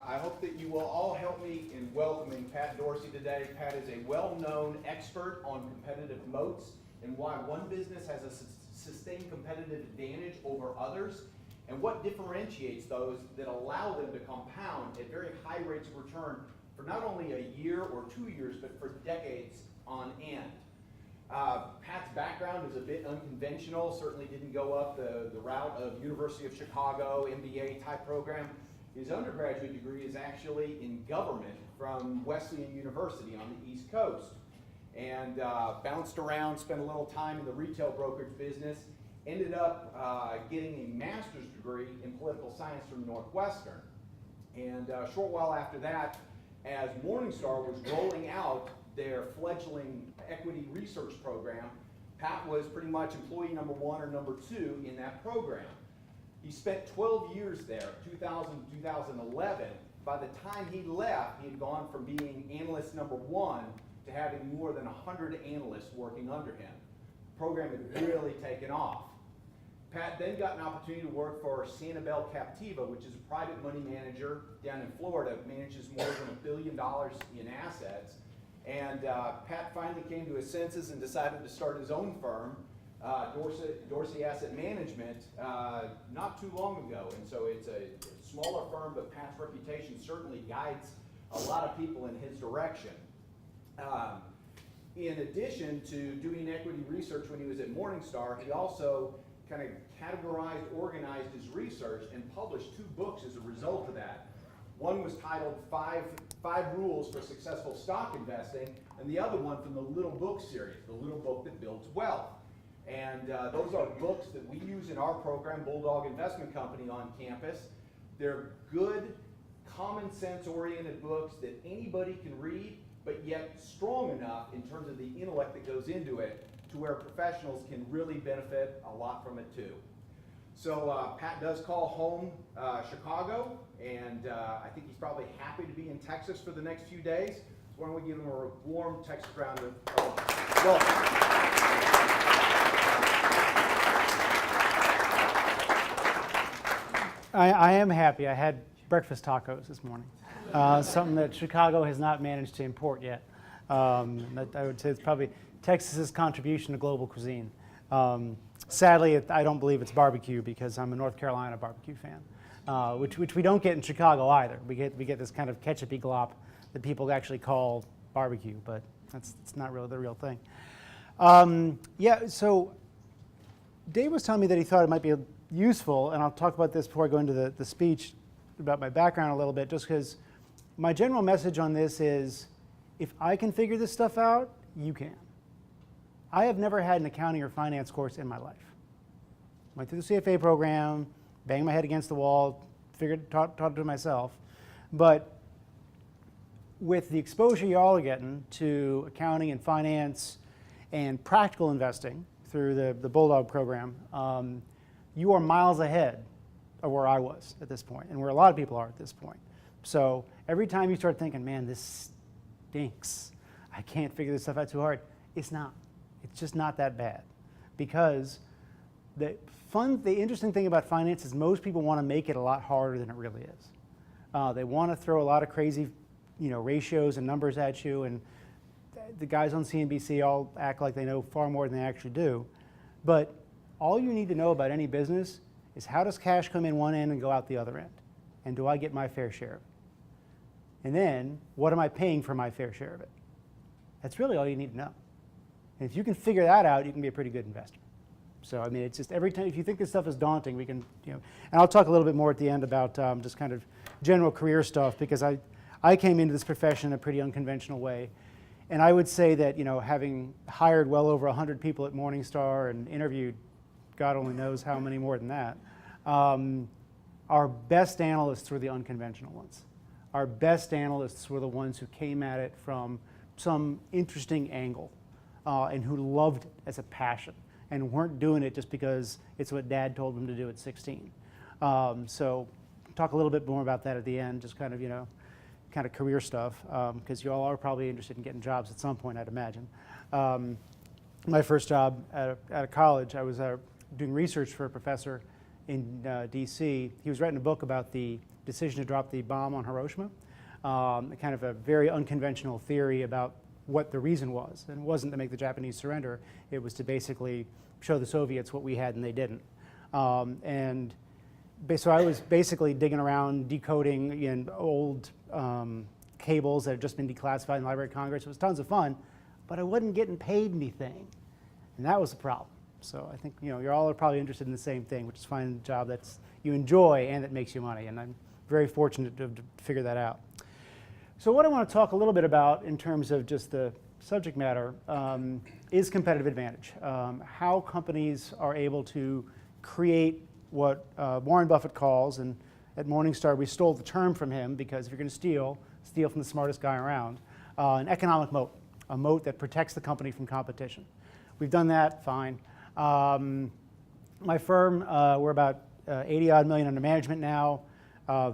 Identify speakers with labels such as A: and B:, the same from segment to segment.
A: I hope that you will all help me in welcoming Pat Dorsey today. Pat is a well-known expert on competitive moats and why one business has a sustained competitive advantage over others, and what differentiates those that allow them to compound at very high rates of return for not only a year or 2 years, but for decades on end. Pat's background is a bit unconventional, certainly didn't go up the route of University of Chicago, MBA type program. His undergraduate degree is actually in government from Wesleyan University on the East Coast. And bounced around, spent a little time in the retail brokerage business, ended up getting a master's degree in political science from Northwestern. And a short while after that, as Morningstar was rolling out their fledgling equity research program, Pat was pretty much employee number 1 or number 2 in that program. He spent 12 years there, 2000 to 2011. By the time he left, he had gone from being analyst number 1 to having more than 100 analysts working under him. The program had really taken off. Pat then got an opportunity to work for Sanibel Captiva, which is a private money manager down in Florida, manages more than $1 billion in assets. And Pat finally came to his senses and decided to start his own firm, Dorsey Asset Management, not too long ago. And so it's a smaller firm, but Pat's reputation certainly guides a lot of people in his direction. In addition to doing equity research when he was at Morningstar, he also kind of categorized, organized his research, and published 2 books as a result of that. One was titled Five Rules for Successful Stock Investing, and the other one from the Little Book series, The Little Book That Builds Wealth. And those are books that we use in our program, Bulldog Investment Company, on campus. They're good, common sense oriented books that anybody can read, but yet strong enough in terms of the intellect that goes into it to where professionals can really benefit a lot from it too. So Pat does call home Chicago, and I think he's probably happy to be in Texas for the next few days. So why don't we give him a warm Texas round of welcome.
B: I am happy. I had breakfast tacos this morning, something that Chicago has not managed to import yet. I would say it's probably Texas's contribution to global cuisine. Sadly, I don't believe it's barbecue because I'm a North Carolina barbecue fan, which we don't get in Chicago either. We get this kind of ketchupy glop that people actually call barbecue, but it's not really the real thing. Yeah, so Dave was telling me that he thought it might be useful, and I'll talk about this before I go into the speech about my background a little bit, just because my general message on this is, if I can figure this stuff out, you can. I have never had an accounting or finance course in my life. Went through the CFA program, banged my head against the wall, taught it to myself. But with the exposure y'all are getting to accounting and finance and practical investing through the Bulldog program, you are miles ahead of where I was at this point, and where a lot of people are at this point. So every time you start thinking, man, this stinks, I can't figure this stuff out too hard, it's not. It's just not that bad. Because the interesting thing about finance is most people want to make it a lot harder than it really is. They want to throw a lot of crazy, ratios and numbers at you, and the guys on CNBC all act like they know far more than they actually do. But all you need to know about any business is, how does cash come in one end and go out the other end? And do I get my fair share of it? And then, what am I paying for my fair share of it? That's really all you need to know. And if you can figure that out, you can be a pretty good investor. So, I mean, it's just every time, if you think this stuff is daunting, we can, and I'll talk a little bit more at the end about just kind of general career stuff, because I came into this profession in a pretty unconventional way. And I would say that, having hired well over 100 people at Morningstar and interviewed God only knows how many more than that, our best analysts were the unconventional ones. Our best analysts were the ones who came at it from some interesting angle and who loved it as a passion and weren't doing it just because it's what Dad told them to do at 16. So talk a little bit more about that at the end, just kind of career stuff, because you all are probably interested in getting jobs at some point, I'd imagine. My first job at a college, I was doing research for a professor in DC. He was writing a book about the decision to drop the bomb on Hiroshima. Kind of a very unconventional theory about what the reason was. And it wasn't to make the Japanese surrender. It was to basically show the Soviets what we had and they didn't. So I was basically digging around, decoding old cables that had just been declassified in the Library of Congress. It was tons of fun, but I wasn't getting paid anything. And that was the problem. So I think you all are probably interested in the same thing, which is finding a job that you enjoy and that makes you money. And I'm very fortunate to figure that out. So what I want to talk a little bit about in terms of just the subject matter is competitive advantage. How companies are able to create what Warren Buffett calls, and at Morningstar we stole the term from him because if you're going to steal from the smartest guy around, an economic moat, a moat that protects the company from competition. We've done that, fine. My firm, we're about 80 odd million under management now,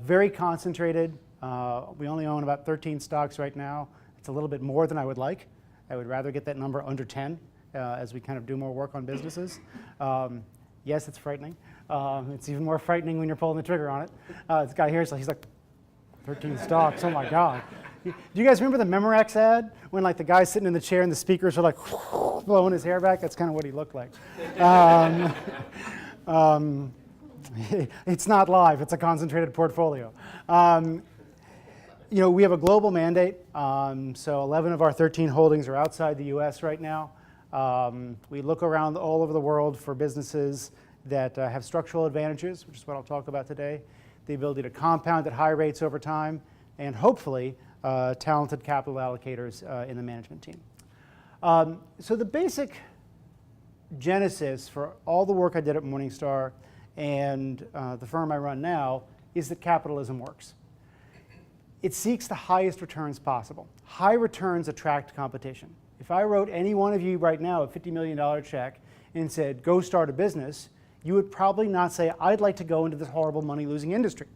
B: very concentrated. We only own about 13 stocks right now. It's a little bit more than I would like. I would rather get that number under 10 as we kind of do more work on businesses. Yes, it's frightening. It's even more frightening when you're pulling the trigger on it. This guy here, he's like, 13 stocks, oh my God. Do you guys remember the Memorex ad? When like the guy's sitting in the chair and the speakers are like blowing his hair back? That's kind of what he looked like. It's not live, it's a concentrated portfolio. We have a global mandate, so 11 of our 13 holdings are outside the US right now. We look around all over the world for businesses that have structural advantages, which is what I'll talk about today, the ability to compound at high rates over time, and hopefully talented capital allocators in the management team. So the basic genesis for all the work I did at Morningstar and the firm I run now is that capitalism works. It seeks the highest returns possible. High returns attract competition. If I wrote any one of you right now a $50 million check and said, go start a business, you would probably not say, I'd like to go into this horrible money-losing industry.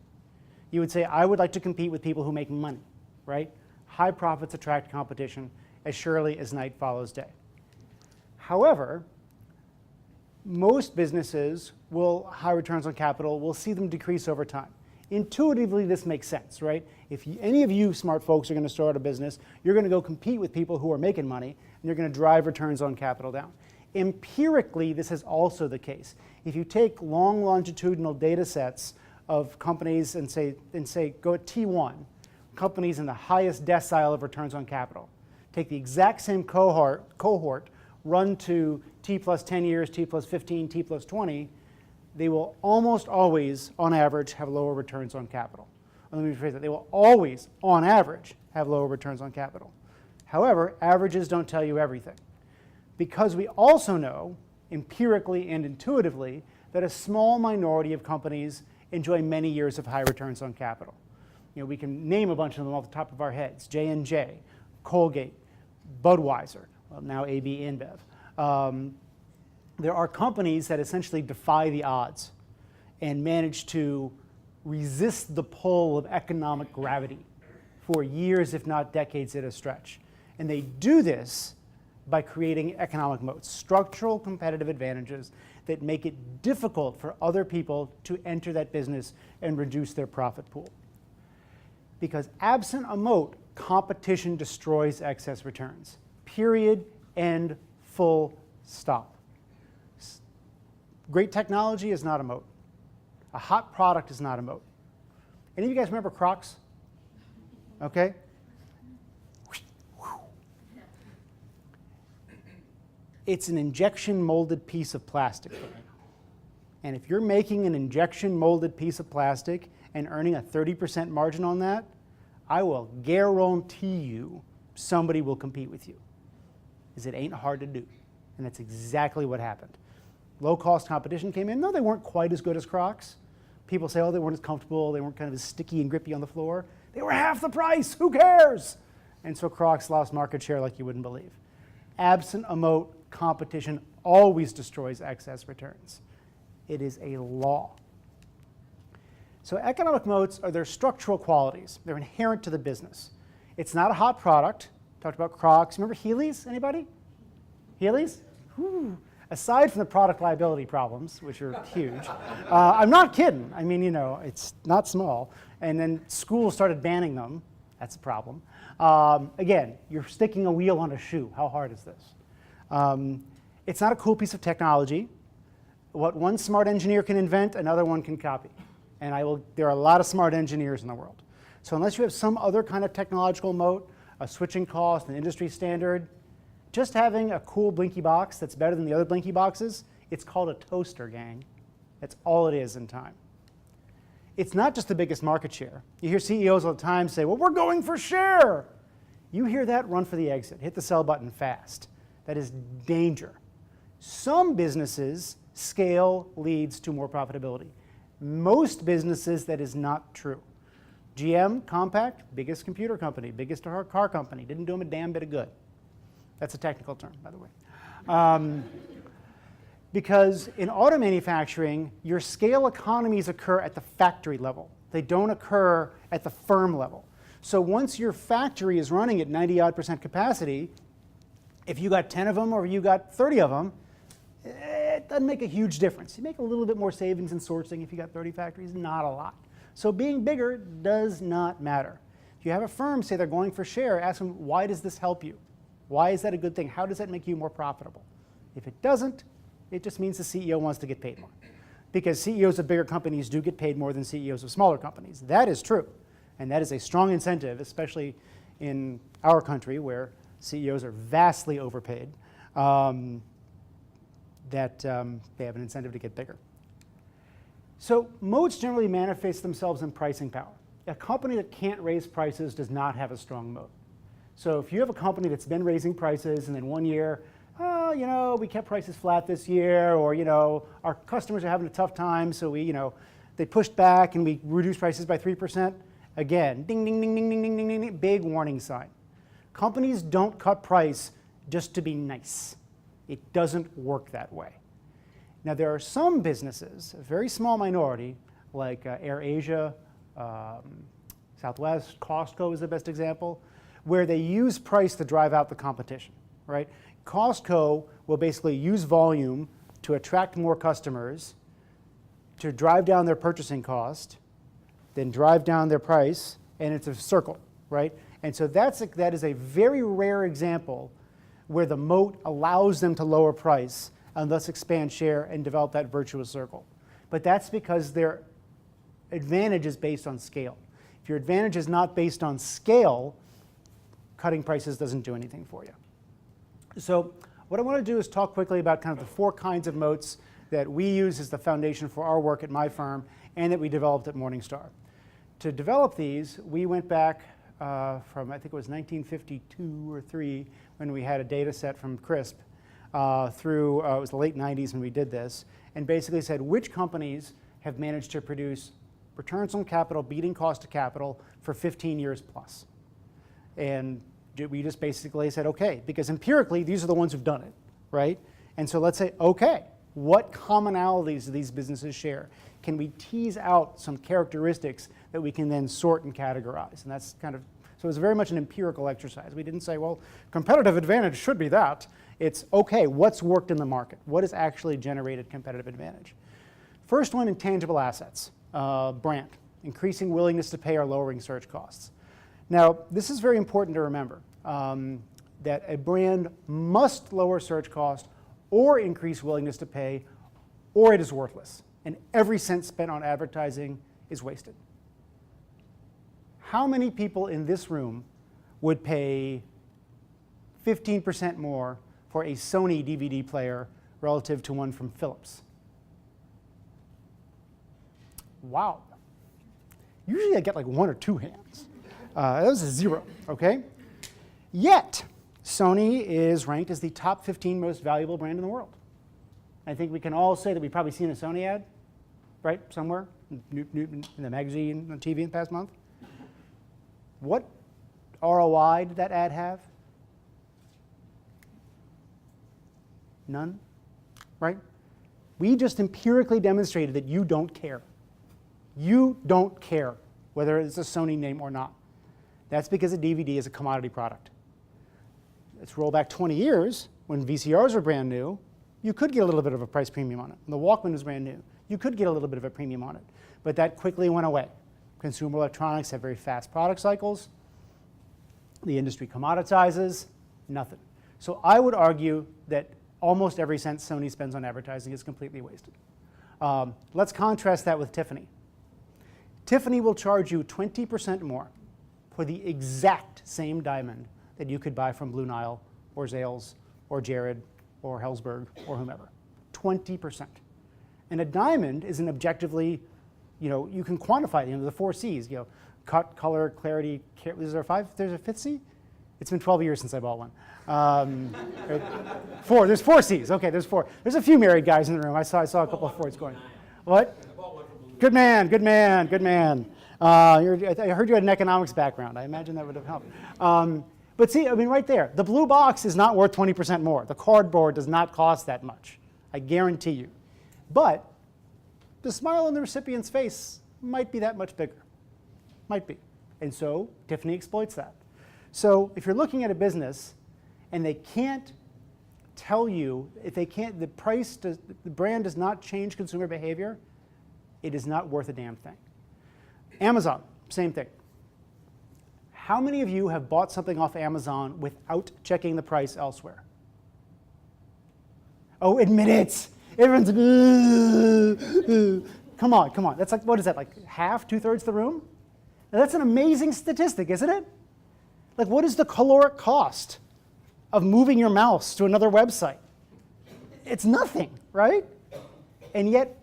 B: You would say, I would like to compete with people who make money, right? High profits attract competition as surely as night follows day. However, most businesses high returns on capital, will see them decrease over time. Intuitively, this makes sense, right? If any of you smart folks are going to start a business, you're going to go compete with people who are making money, and you're going to drive returns on capital down. Empirically, this is also the case. If you take long longitudinal data sets of companies and say go at T1, companies in the highest decile of returns on capital, take the exact same cohort, run to T plus 10 years, T plus 15, T plus 20, they will almost always, on average, have lower returns on capital. Or let me rephrase that. They will always, on average, have lower returns on capital. However, averages don't tell you everything. Because we also know, empirically and intuitively, that a small minority of companies enjoy many years of high returns on capital. We can name a bunch of them off the top of our heads. J&J, Colgate, Budweiser, well, now AB InBev. There are companies that essentially defy the odds and manage to resist the pull of economic gravity for years, if not decades at a stretch. And they do this by creating economic moats, structural competitive advantages that make it difficult for other people to enter that business and reduce their profit pool. Because absent a moat, competition destroys excess returns. Period, end, full stop. Great technology is not a moat. A hot product is not a moat. Any of you guys remember Crocs? Okay. It's an injection molded piece of plastic. And if you're making an injection molded piece of plastic and earning a 30% margin on that, I will guarantee you somebody will compete with you. Because it ain't hard to do. And that's exactly what happened. Low-cost competition came in. No, they weren't quite as good as Crocs. People say, oh, they weren't as comfortable. They weren't kind of as sticky and grippy on the floor. They were half the price. Who cares? And so Crocs lost market share like you wouldn't believe. Absent a moat, competition always destroys excess returns. It is a law. So economic moats are their structural qualities. They're inherent to the business. It's not a hot product. Talked about Crocs. Remember Heelys? Anybody? Heelys? Whew. Aside from the product liability problems, which are huge, I'm not kidding. I mean, it's not small. and then schools started banning them. That's a problem. Again, you're sticking a wheel on a shoe. How hard is this? It's not a cool piece of technology. What one smart engineer can invent, another one can copy. And there are a lot of smart engineers in the world. So unless you have some other kind of technological moat, a switching cost, an industry standard, just having a cool blinky box that's better than the other blinky boxes, it's called a toaster, gang. That's all it is in time. It's not just the biggest market share. You hear CEOs all the time say, well, we're going for share. You hear that, run for the exit. Hit the sell button fast. That is danger. Some businesses, scale leads to more profitability. Most businesses, that is not true. GM, Compaq, biggest computer company, biggest car company, didn't do them a damn bit of good. That's a technical term, by the way. Because in auto manufacturing, your scale economies occur at the factory level. They don't occur at the firm level. So once your factory is running at 90-odd% capacity, if you got 10 of them or you got 30 of them, it doesn't make a huge difference. You make a little bit more savings in sourcing if you got 30 factories, not a lot. So being bigger does not matter. If you have a firm say they're going for share, ask them, why does this help you? Why is that a good thing? How does that make you more profitable? If it doesn't, it just means the CEO wants to get paid more. Because CEOs of bigger companies do get paid more than CEOs of smaller companies. That is true. And that is a strong incentive, especially in our country where CEOs are vastly overpaid, that they have an incentive to get bigger. So moats generally manifest themselves in pricing power. A company that can't raise prices does not have a strong moat. So if you have a company that's been raising prices and then one year, we kept prices flat this year, or our customers are having a tough time, so they pushed back and we reduced prices by 3%. Again, ding, ding, ding, ding, ding, ding, ding, ding, ding, big warning sign. Companies don't cut price just to be nice. It doesn't work that way. Now there are some businesses, a very small minority, like AirAsia, Southwest, Costco is the best example, where they use price to drive out the competition, right? Costco will basically use volume to attract more customers, to drive down their purchasing cost, then drive down their price, and it's a circle, right? And so that is a very rare example where the moat allows them to lower price and thus expand share and develop that virtuous circle. But that's because their advantage is based on scale. If your advantage is not based on scale, cutting prices doesn't do anything for you. So what I want to do is talk quickly about kind of the 4 kinds of moats that we use as the foundation for our work at my firm and that we developed at Morningstar. To develop these, we went back from, I think it was 1952 or 3, when we had a data set from CRISP through, it was the late 90s when we did this, and basically said which companies have managed to produce returns on capital beating cost of capital for 15 years plus. And we just basically said, okay, because empirically, these are the ones who've done it, right? And so let's say, okay, what commonalities do these businesses share? Can we tease out some characteristics that we can then sort and categorize? And that's kind of, so it's very much an empirical exercise. We didn't say, well, competitive advantage should be that. It's, okay, what's worked in the market? What has actually generated competitive advantage? First one, intangible assets, brand, increasing willingness to pay or lowering search costs. Now, this is very important to remember, that a brand must lower search cost or increase willingness to pay, or it is worthless. And every cent spent on advertising is wasted. How many people in this room would pay 15% more for a Sony DVD player relative to one from Philips? Wow. Usually I get like 1 or 2 hands. That was a 0, okay? Yet, Sony is ranked as the top 15 most valuable brand in the world. I think we can all say that we've probably seen a Sony ad, right, somewhere in the magazine, on TV in the past month. What ROI did that ad have? None, right? We just empirically demonstrated that you don't care. You don't care whether it's a Sony name or not. That's because a DVD is a commodity product. Let's roll back 20 years, when VCRs were brand new, you could get a little bit of a price premium on it. When the Walkman was brand new, you could get a little bit of a premium on it. But that quickly went away Consumer electronics have very fast product cycles. The industry commoditizes, nothing. So I would argue that almost every cent Sony spends on advertising is completely wasted. Let's contrast that with Tiffany. Tiffany will charge you 20% more for the exact same diamond that you could buy from Blue Nile or Zales or Jared or Helzberg or whomever. 20%. And a diamond is an objectively, you can quantify the 4 C's, cut, color, clarity, is there there's a 5th C? It's been 12 years since I bought one. 4, there's 4 C's, okay, there's 4. There's a few married guys in the room. I saw a couple of Fords going. What? Good man, good man, good man. I heard you had an economics background. I imagine that would have helped. But see, right there, the blue box is not worth 20% more. The cardboard does not cost that much, I guarantee you. But the smile on the recipient's face might be that much bigger. Might be. And so Tiffany exploits that. So if you're looking at a business and they can't tell you, the brand does not change consumer behavior, it is not worth a damn thing. Amazon, same thing. How many of you have bought something off Amazon without checking the price elsewhere? Oh, admit it. Everyone's like, come on. That's like, what is that, like half, 2/3 the room? Now that's an amazing statistic, isn't it? Like, what is the caloric cost of moving your mouse to another website? It's nothing, right? And yet,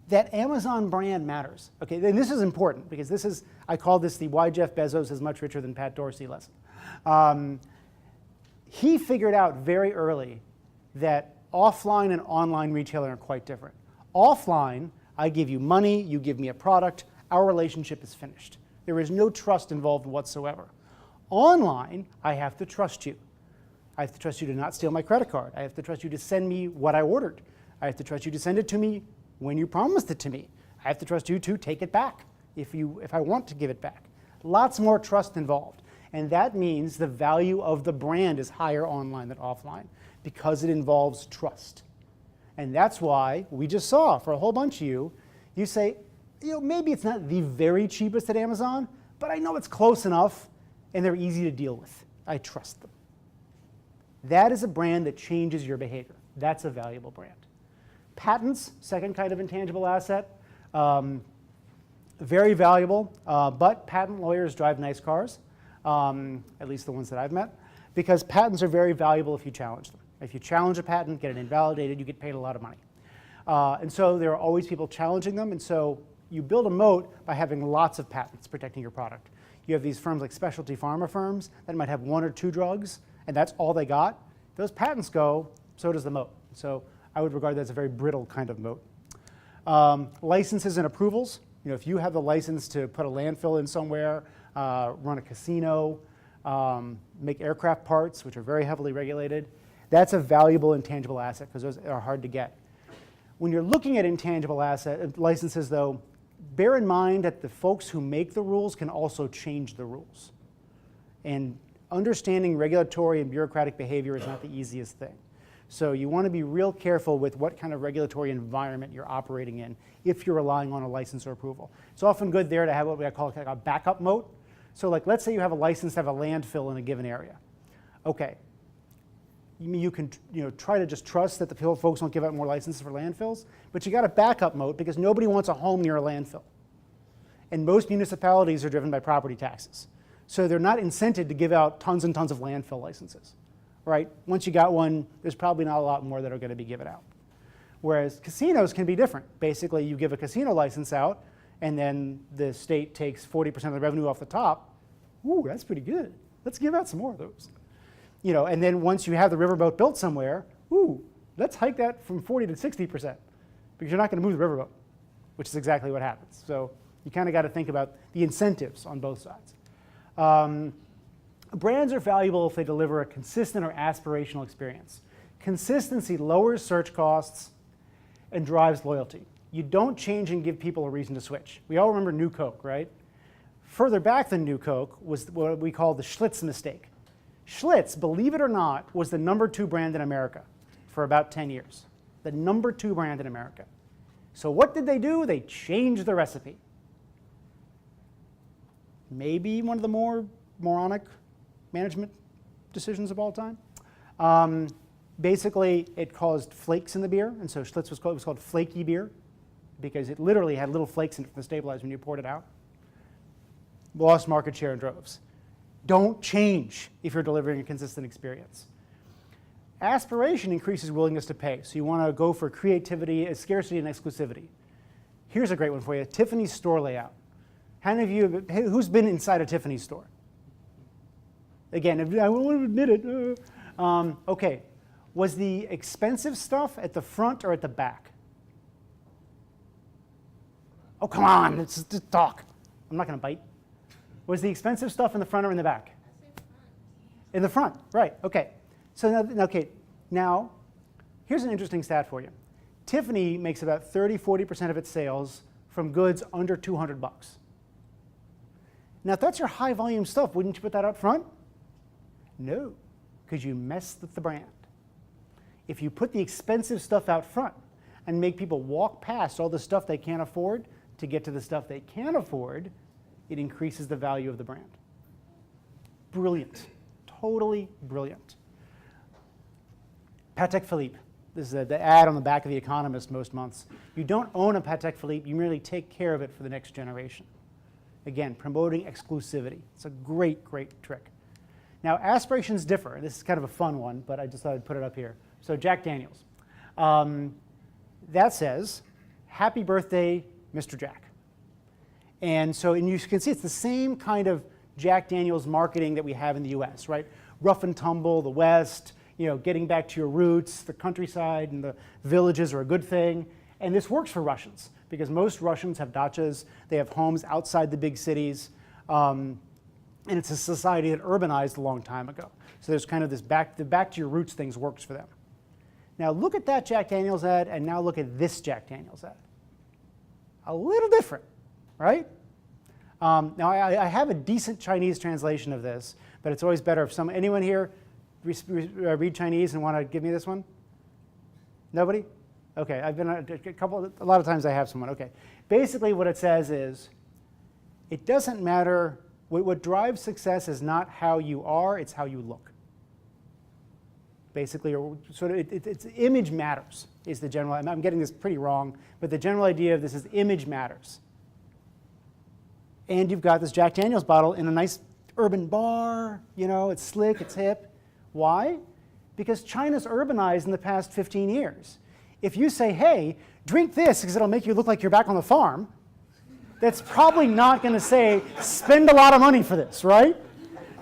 B: that Amazon brand matters. Okay, and this is important because I call this the why Jeff Bezos is much richer than Pat Dorsey lesson. He figured out very early that offline and online retailing are quite different. Offline, I give you money, you give me a product, our relationship is finished. There is no trust involved whatsoever. Online, I have to trust you. I have to trust you to not steal my credit card. I have to trust you to send me what I ordered. I have to trust you to send it to me when you promised it to me. I have to trust you to take it back if I want to give it back. Lots more trust involved. And that means the value of the brand is higher online than offline because it involves trust. And that's why we just saw for a whole bunch of you say, maybe it's not the very cheapest at Amazon, but I know it's close enough and they're easy to deal with. I trust them. That is a brand that changes your behavior. That's a valuable brand. Patents, second kind of intangible asset, very valuable, but patent lawyers drive nice cars, at least the ones that I've met, because patents are very valuable if you challenge them. If you challenge a patent, get it invalidated, you get paid a lot of money. And so there are always people challenging them, and so you build a moat by having lots of patents protecting your product. You have these firms like specialty pharma firms that might have 1 or 2 drugs, and that's all they got. Those patents go, so does the moat. So I would regard that as a very brittle kind of moat. Licenses and approvals. If you have the license to put a landfill in somewhere, run a casino, make aircraft parts, which are very heavily regulated, that's a valuable intangible asset because those are hard to get. When you're looking at intangible asset licenses, though, bear in mind that the folks who make the rules can also change the rules. And understanding regulatory and bureaucratic behavior is not the easiest thing. So you want to be real careful with what kind of regulatory environment you're operating in if you're relying on a license or approval. It's often good there to have what we call a backup moat. So like, let's say you have a license to have a landfill in a given area. Okay, you can try to just trust that the folks won't give out more licenses for landfills, but you got a backup moat because nobody wants a home near a landfill. And most municipalities are driven by property taxes. So they're not incented to give out tons and tons of landfill licenses, right? Once you got one, there's probably not a lot more that are going to be given out. Whereas casinos can be different. Basically, you give a casino license out, and then the state takes 40% of the revenue off the top. Ooh, that's pretty good. Let's give out some more of those. And then once you have the riverboat built somewhere, ooh, let's hike that from 40 to 60% because you're not going to move the riverboat, which is exactly what happens. So you kind of got to think about the incentives on both sides. Brands are valuable if they deliver a consistent or aspirational experience. Consistency lowers search costs and drives loyalty. You don't change and give people a reason to switch. We all remember New Coke, right? Further back than New Coke was what we call the Schlitz mistake. Schlitz, believe it or not, was the #2 brand in America for about 10 years. The #2 brand in America. So what did they do? They changed the recipe. maybe one of the more moronic management decisions of all time. Basically, it caused flakes in the beer, and so Schlitz was called flaky beer because it literally had little flakes in it from the stabilizer when you poured it out. Lost market share in droves. Don't change if you're delivering a consistent experience. Aspiration increases willingness to pay, so you want to go for creativity, scarcity, and exclusivity. Here's a great one for you, Tiffany's store layout. How many of you, who's been inside a Tiffany store? Again, I won't admit it. Okay, was the expensive stuff at the front or at the back? Oh, come on, let's just talk. I'm not going to bite. Was the expensive stuff in the front or in the back? In the front, right, okay. So now, here's an interesting stat for you. Tiffany makes about 30–40% of its sales from goods under 200 bucks. Now, if that's your high volume stuff, wouldn't you put that up front? No, because you messed with the brand. If you put the expensive stuff out front and make people walk past all the stuff they can't afford to get to the stuff they can afford, it increases the value of the brand. Brilliant, totally brilliant. Patek Philippe. This is the ad on the back of The Economist most months. You don't own a Patek Philippe, you merely take care of it for the next generation. Again, promoting exclusivity. It's a great, great trick. Now, aspirations differ. This is kind of a fun one, but I just thought I'd put it up here. So Jack Daniels. That says, happy birthday, Mr. Jack. And you can see it's the same kind of Jack Daniels marketing that we have in the US, right? Rough and tumble, the West, getting back to your roots, the countryside and the villages are a good thing. And this works for Russians because most Russians have dachas. They have homes outside the big cities. And it's a society that urbanized a long time ago. So there's kind of the back to your roots things works for them. Now look at that Jack Daniels ad and now look at this Jack Daniels ad. A little different, right? Now I have a decent Chinese translation of this, but it's always better if anyone here read Chinese and want to give me this one? Nobody? Okay, I've been a lot of times I have someone. Okay, basically what it says is, it doesn't matter, what drives success is not how you are, it's how you look. Basically, or sort of, it's image matters is the general, I'm getting this pretty wrong, but the general idea of this is image matters. And you've got this Jack Daniels bottle in a nice urban bar, it's slick, it's hip. Why? Because China's urbanized in the past 15 years. If you say, hey, drink this because it'll make you look like you're back on the farm, that's probably not going to say, spend a lot of money for this, right?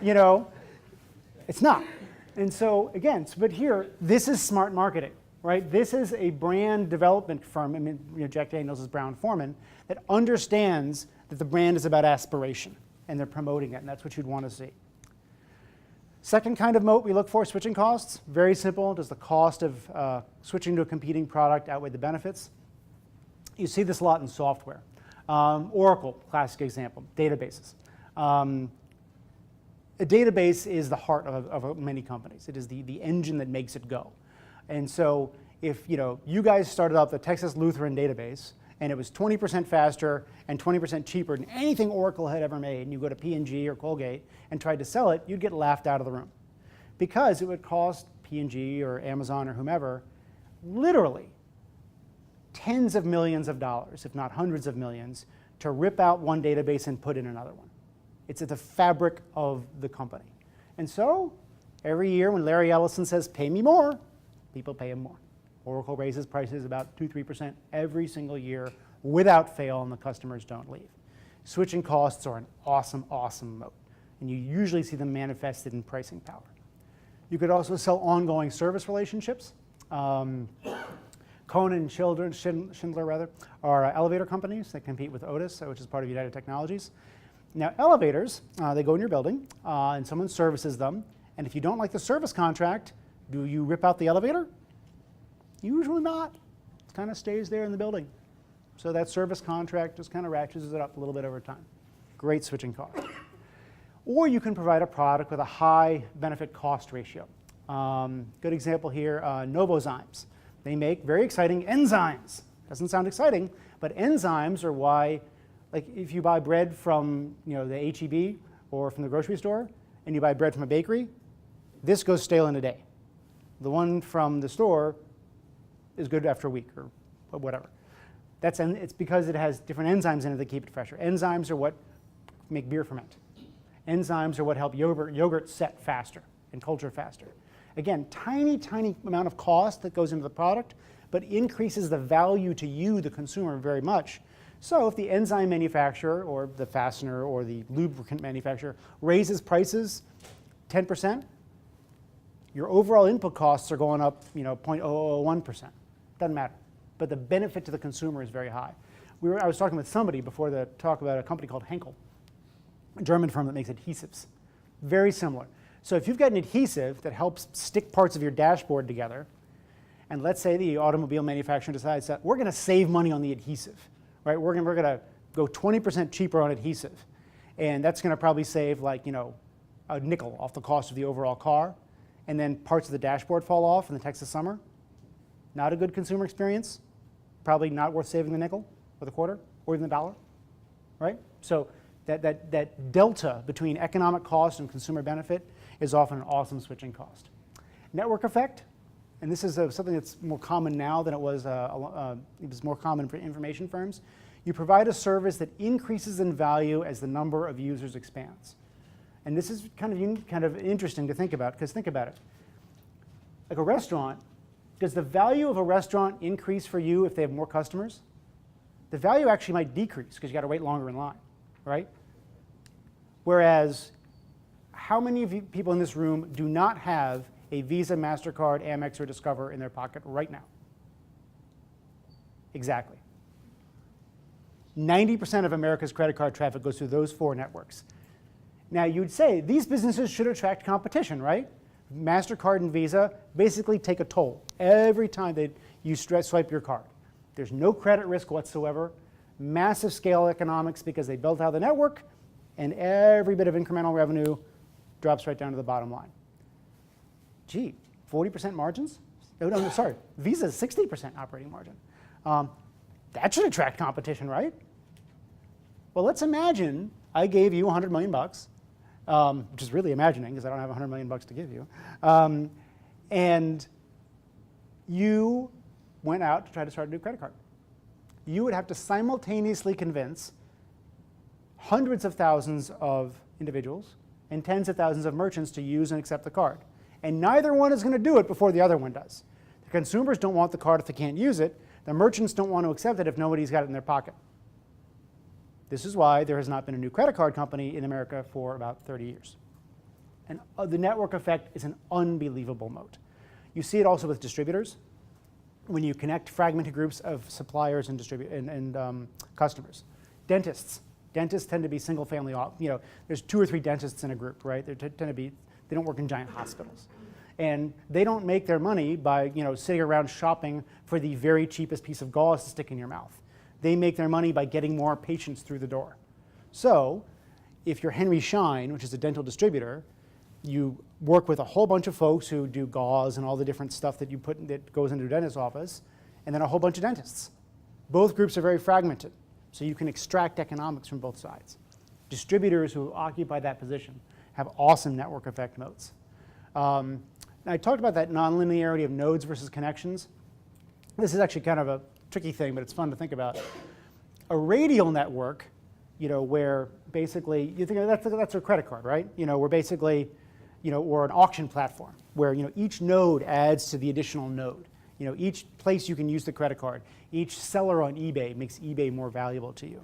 B: It's not. And so, again, but here, this is smart marketing, right? This is a brand development firm, Jack Daniels is Brown-Forman, that understands that the brand is about aspiration, and they're promoting it, and that's what you'd want to see. Second kind of moat we look for, switching costs. Very simple. Does the cost of switching to a competing product outweigh the benefits? You see this a lot in software. Oracle, classic example, databases. A database is the heart of many companies. It is the engine that makes it go. And so if you guys started up the Texas Lutheran database and it was 20% faster and 20% cheaper than anything Oracle had ever made, and you go to P&G or Colgate and tried to sell it, you'd get laughed out of the room. Because it would cost P&G or Amazon or whomever literally tens of millions of dollars, if not hundreds of millions, to rip out one database and put in another one. It's at the fabric of the company. And so every year when Larry Ellison says, pay me more, people pay him more. Oracle raises prices about 2–3% every single year without fail, and the customers don't leave. Switching costs are an awesome, awesome moat, and you usually see them manifested in pricing power. You could also sell ongoing service relationships. Cohen and Schindler are elevator companies that compete with Otis, which is part of United Technologies. Now, elevators, they go in your building, and someone services them, and if you don't like the service contract, do you rip out the elevator? Usually not. It kind of stays there in the building. So that service contract just kind of ratchets it up a little bit over time. Great switching cost. Or you can provide a product with a high benefit cost ratio. Good example here, Novozymes. They make very exciting enzymes. Doesn't sound exciting, but enzymes are why Like if you buy bread from the H-E-B or from the grocery store, and you buy bread from a bakery, this goes stale in a day. The one from the store is good after a week or whatever. It's because it has different enzymes in it that keep it fresher. Enzymes are what make beer ferment. Enzymes are what help yogurt set faster and culture faster. Again, tiny, tiny amount of cost that goes into the product, but increases the value to you, the consumer, very much. So if the enzyme manufacturer or the fastener or the lubricant manufacturer raises prices 10%, your overall input costs are going up 0.001%. Doesn't matter. But the benefit to the consumer is very high. I was talking with somebody before the talk about a company called Henkel, a German firm that makes adhesives. Very similar. So if you've got an adhesive that helps stick parts of your dashboard together, and let's say the automobile manufacturer decides that we're going to save money on the adhesive, right? We're going to go 20% cheaper on adhesive, and that's going to probably save like a nickel off the cost of the overall car, and then parts of the dashboard fall off in the Texas summer. Not a good consumer experience. Probably not worth saving the nickel or the quarter or even the dollar, right? So that delta between economic cost and consumer benefit is often an awesome switching cost. Network effect, and this is something that's more common now than it was more common for information firms. You provide a service that increases in value as the number of users expands. And this is kind of interesting to think about, because think about it. Like a restaurant, does the value of a restaurant increase for you if they have more customers? The value actually might decrease because you got to wait longer in line, right? Whereas, how many of you people in this room do not have a Visa, MasterCard, Amex, or Discover in their pocket right now? Exactly. 90% of America's credit card traffic goes through those 4 networks. Now, you'd say these businesses should attract competition, right? MasterCard and Visa basically take a toll every time that you swipe your card. There's no credit risk whatsoever, massive scale economics because they built out the network, and every bit of incremental revenue drops right down to the bottom line. Gee, 40% margins? No, sorry, Visa's 60% operating margin. That should attract competition, right? Well, let's imagine I gave you $100 million, which is really imagining because I don't have $100 million to give you, and you went out to try to start a new credit card. You would have to simultaneously convince hundreds of thousands of individuals and tens of thousands of merchants to use and accept the card. And neither one is going to do it before the other one does. The consumers don't want the card if they can't use it. The merchants don't want to accept it if nobody's got it in their pocket. This is why there has not been a new credit card company in America for about 30 years. And the network effect is an unbelievable moat. You see it also with distributors. When you connect fragmented groups of suppliers and customers. Dentists. Dentists tend to be single family, there's 2 or 3 dentists in a group, right? They don't work in giant hospitals. And they don't make their money by sitting around shopping for the very cheapest piece of gauze to stick in your mouth. They make their money by getting more patients through the door. So if you're Henry Schein, which is a dental distributor, you work with a whole bunch of folks who do gauze and all the different stuff that goes into a dentist's office, and then a whole bunch of dentists. Both groups are very fragmented, so you can extract economics from both sides. Distributors who occupy that position have awesome network effect moats. I talked about that nonlinearity of nodes versus connections. This is actually kind of a tricky thing, but it's fun to think about. A radial network, where basically you think that's a credit card, right? We're basically, or an auction platform where each node adds to the additional node. Each place you can use the credit card, each seller on eBay makes eBay more valuable to you.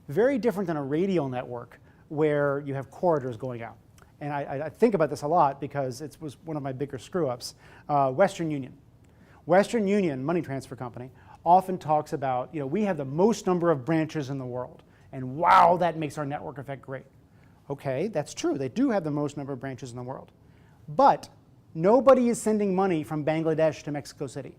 B: Very different than a radial network where you have corridors going out. And I think about this a lot because it was one of my bigger screw-ups. Western Union. Western Union, money transfer company, often talks about, we have the most number of branches in the world. And wow, that makes our network effect great. Okay, that's true. They do have the most number of branches in the world. But nobody is sending money from Bangladesh to Mexico City.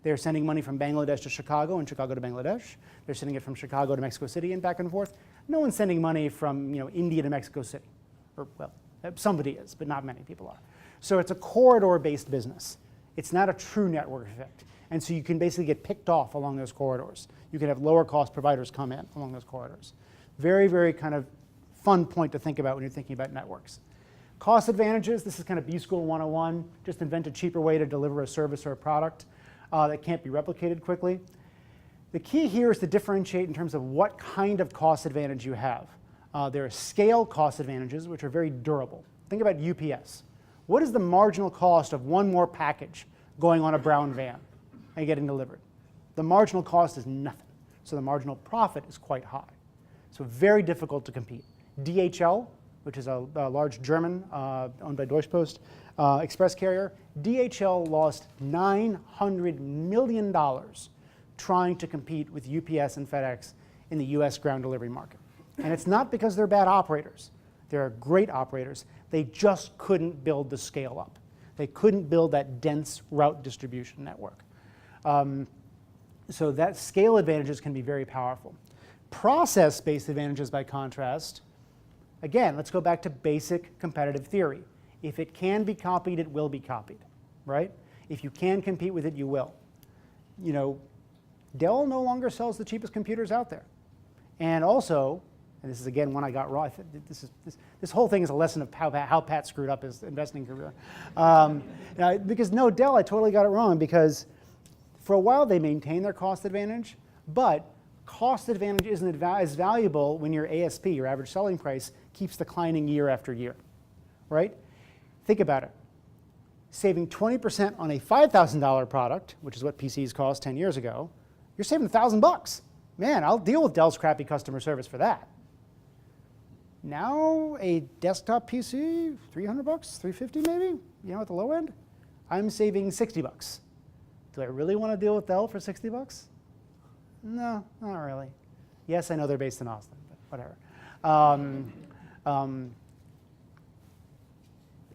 B: They're sending money from Bangladesh to Chicago and Chicago to Bangladesh. They're sending it from Chicago to Mexico City and back and forth. No one's sending money from India to Mexico City. Or, well, somebody is, but not many people are. So it's a corridor-based business. It's not a true network effect. And so you can basically get picked off along those corridors. You can have lower cost providers come in along those corridors. Very, very kind of fun point to think about when you're thinking about networks. Cost advantages, this is kind of B-School 101. Just invent a cheaper way to deliver a service or a product that can't be replicated quickly. The key here is to differentiate in terms of what kind of cost advantage you have. There are scale cost advantages, which are very durable. Think about UPS. What is the marginal cost of one more package going on a brown van and getting delivered? The marginal cost is nothing. So the marginal profit is quite high. So very difficult to compete. DHL, which is a large German owned by Deutsche Post express carrier, DHL lost $900 million trying to compete with UPS and FedEx in the US ground delivery market. And it's not because they're bad operators. They're great operators. They just couldn't build the scale up. They couldn't build that dense route distribution network. So that scale advantages can be very powerful. Process-based advantages, by contrast, again, let's go back to basic competitive theory. If it can be copied, it will be copied, right? If you can compete with it, you will. You know, Dell no longer sells the cheapest computers out there. And also, and this is again one I got wrong, this whole thing is a lesson of how Pat screwed up his investing career. Because no, Dell, I totally got it wrong, because for a while they maintained their cost advantage, but cost advantage isn't as valuable when your ASP, your average selling price, keeps declining year after year, right? Think about it. Saving 20% on a $5,000 product, which is what PCs cost 10 years ago, you're saving $1,000. Man, I'll deal with Dell's crappy customer service for that. Now a desktop PC, $300, $350 maybe, you know, at the low end, I'm saving $60. Do I really want to deal with Dell for $60? No, not really. Yes, I know they're based in Austin, but whatever.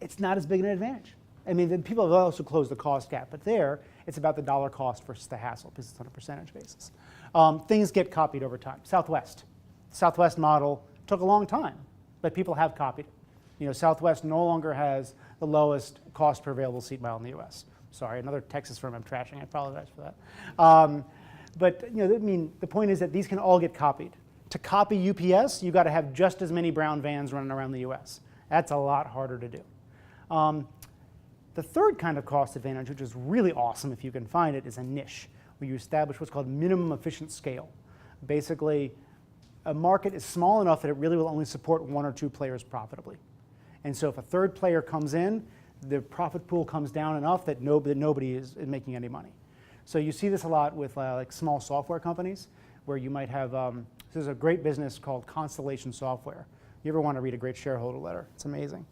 B: It's not as big an advantage. I mean, people have also closed the cost gap, but there, it's about the dollar cost versus the hassle, because it's on a percentage basis. Things get copied over time. Southwest. The Southwest model took a long time, but people have copied it. You know, Southwest no longer has the lowest cost per available seat mile in the US. Sorry, another Texas firm I'm trashing. I apologize for that. But you know, I mean, the point is that these can all get copied. To copy UPS, you've got to have just as many brown vans running around the US. That's a lot harder to do. The third kind of cost advantage, which is really awesome if you can find it, is a niche, where you establish what's called minimum efficient scale. Basically, a market is small enough that it really will only support one or two players profitably. And so if a third player comes in, the profit pool comes down enough that nobody is making any money. So you see this a lot with like small software companies, where you might have, there's a great business called Constellation Software. You ever want to read a great shareholder letter? It's amazing.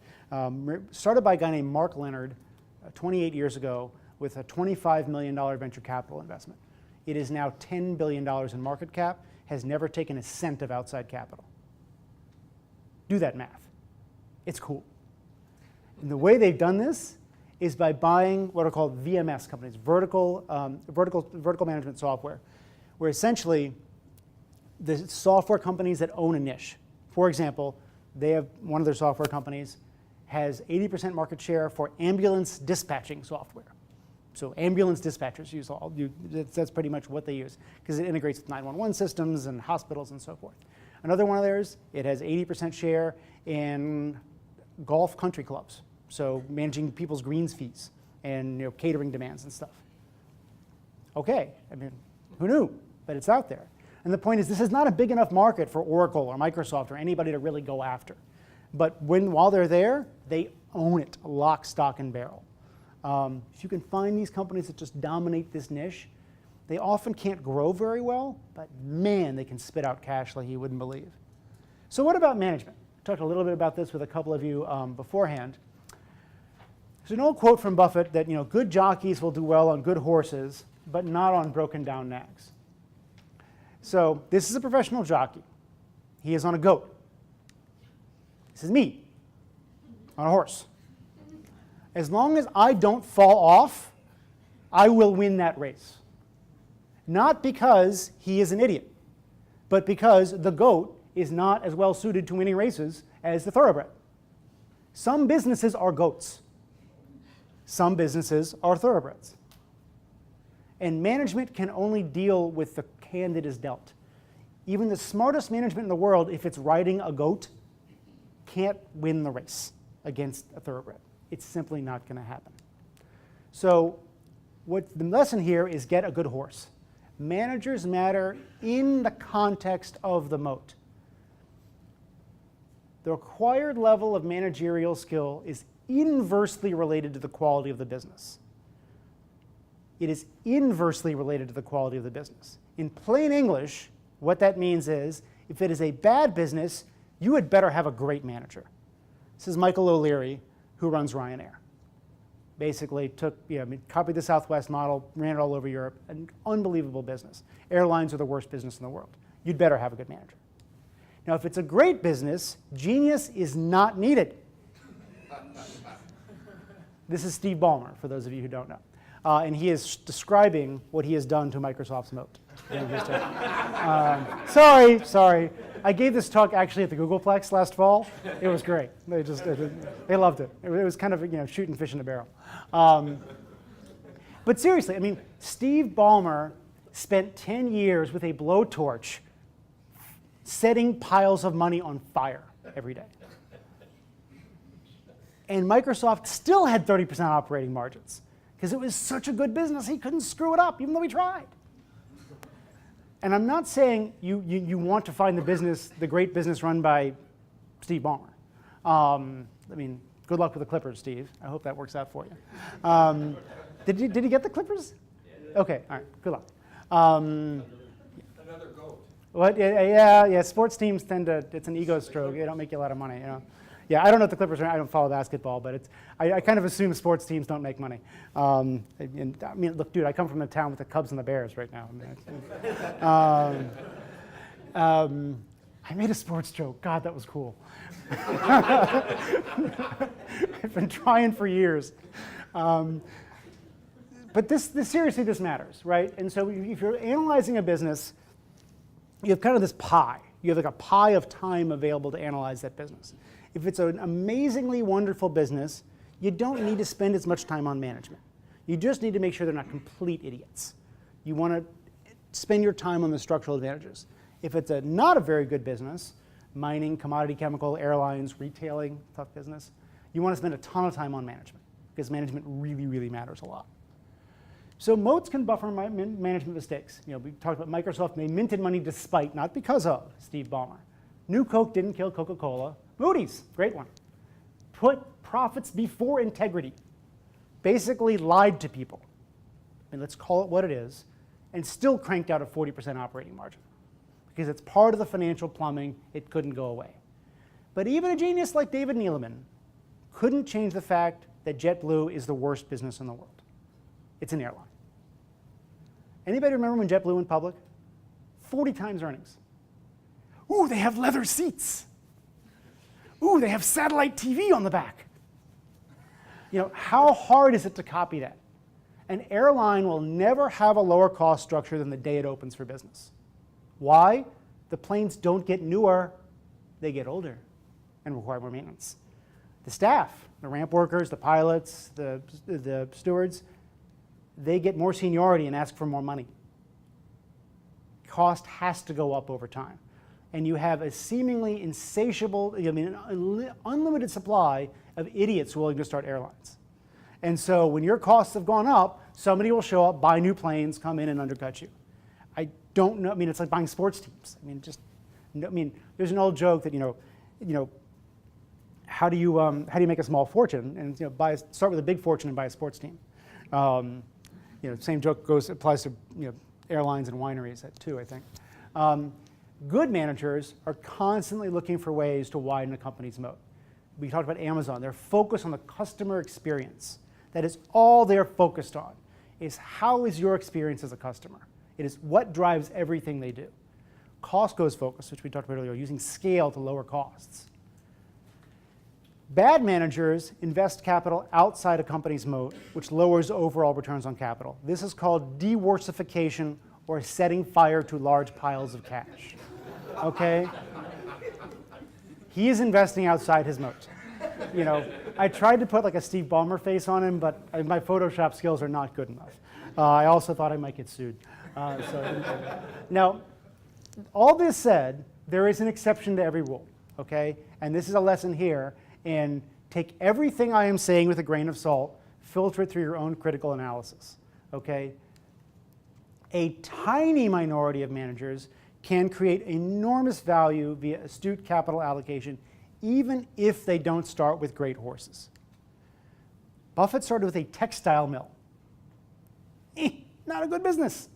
B: Started by a guy named Mark Leonard 28 years ago with a $25 million venture capital investment. It is now $10 billion in market cap, has never taken a cent of outside capital. Do that math. It's cool. And the way they've done this is by buying what are called VMS companies, vertical management software, where essentially the software companies that own a niche. For example, they have one of their software companies has 80% market share for ambulance dispatching software. So ambulance dispatchers that's pretty much what they use, because it integrates with 911 systems and hospitals and so forth. Another one of theirs, it has 80% share in golf country clubs. So managing people's greens fees and catering demands and stuff. Okay, I mean, who knew? But it's out there. And the point is, this is not a big enough market for Oracle or Microsoft or anybody to really go after. But while they're there, they own it, lock, stock, and barrel. If you can find these companies that just dominate this niche, they often can't grow very well, but man, they can spit out cash like you wouldn't believe. So what about management? I talked a little bit about this with a couple of you beforehand. There's an old quote from Buffett that good jockeys will do well on good horses, but not on broken down nags. So this is a professional jockey. He is on a goat. This is me on a horse. As long as I don't fall off, I will win that race. Not because he is an idiot, but because the goat is not as well suited to winning races as the thoroughbred. Some businesses are goats. Some businesses are thoroughbreds. And management can only deal with the hand it is dealt. Even the smartest management in the world, if it's riding a goat, can't win the race against a thoroughbred. It's simply not going to happen. So what the lesson here is get a good horse. Managers matter in the context of the moat. The required level of managerial skill is inversely related to the quality of the business. It is inversely related to the quality of the business. In plain English, what that means is, if it is a bad business, you had better have a great manager. This is Michael O'Leary, who runs Ryanair. Basically copied the Southwest model, ran it all over Europe, an unbelievable business. Airlines are the worst business in the world. You'd better have a good manager. Now, if it's a great business, genius is not needed. This is Steve Ballmer, for those of you who don't know. And he is describing what he has done to Microsoft's moat. Sorry. I gave this talk actually at the Googleplex last fall. It was great. They loved it. It was kind of shooting fish in a barrel. But seriously, I mean, Steve Ballmer spent 10 years with a blowtorch setting piles of money on fire every day. And Microsoft still had 30% operating margins because it was such a good business, he couldn't screw it up, even though he tried. And I'm not saying you want to find the great business run by Steve Ballmer. I mean, good luck with the Clippers, Steve. I hope that works out for you. Did he get the Clippers? Yeah. Okay, all right, good luck.
C: Another goat.
B: What? Yeah. Sports teams tend to, it's an ego stroke. They don't make you a lot of money, Yeah, I don't know if the Clippers are, I don't follow basketball, but I kind of assume sports teams don't make money. And I mean, look, dude, I come from a town with the Cubs and the Bears right now. I made a sports joke. God, that was cool. I've been trying for years. But seriously, this matters, right? And so if you're analyzing a business, you have kind of this pie. You have like a pie of time available to analyze that business. If it's an amazingly wonderful business, you don't need to spend as much time on management. You just need to make sure they're not complete idiots. You want to spend your time on the structural advantages. If it's not a very good business, mining, commodity chemical, airlines, retailing, tough business, you want to spend a ton of time on management because management really, really matters a lot. So moats can buffer management mistakes. We talked about Microsoft, they minted money despite, not because of, Steve Ballmer. New Coke didn't kill Coca-Cola. Moody's, great one. Put profits before integrity. Basically lied to people. And let's call it what it is. And still cranked out a 40% operating margin. Because it's part of the financial plumbing, it couldn't go away. But even a genius like David Neeleman couldn't change the fact that JetBlue is the worst business in the world. It's an airline. Anybody remember when JetBlue went public? 40 times earnings. Ooh, they have leather seats. Ooh, they have satellite TV on the back. How hard is it to copy that? An airline will never have a lower cost structure than the day it opens for business. Why? The planes don't get newer, they get older and require more maintenance. The staff, the ramp workers, the pilots, the stewards, they get more seniority and ask for more money. Cost has to go up over time. And you have a seemingly insatiable, an unlimited supply of idiots willing to start airlines. And so when your costs have gone up, somebody will show up, buy new planes, come in and undercut you. I don't know, it's like buying sports teams. There's an old joke that, how do you make a small fortune? And start with a big fortune and buy a sports team. Same joke applies to airlines and wineries too, I think. Good managers are constantly looking for ways to widen a company's moat. We talked about Amazon. They're focused on the customer experience. That is all they're focused on, is how is your experience as a customer? It is what drives everything they do. Costco's focus, which we talked about earlier, using scale to lower costs. Bad managers invest capital outside a company's moat, which lowers overall returns on capital. This is called diversification or setting fire to large piles of cash. Okay? He is investing outside his moat. You know, I tried to put like a Steve Ballmer face on him, but my Photoshop skills are not good enough. I also thought I might get sued. So I didn't do that. Now, all this said, there is an exception to every rule, okay? And this is a lesson here in take everything I am saying with a grain of salt, filter it through your own critical analysis, okay? A tiny minority of managers can create enormous value via astute capital allocation, even if they don't start with great horses. Buffett started with a textile mill. Not a good business.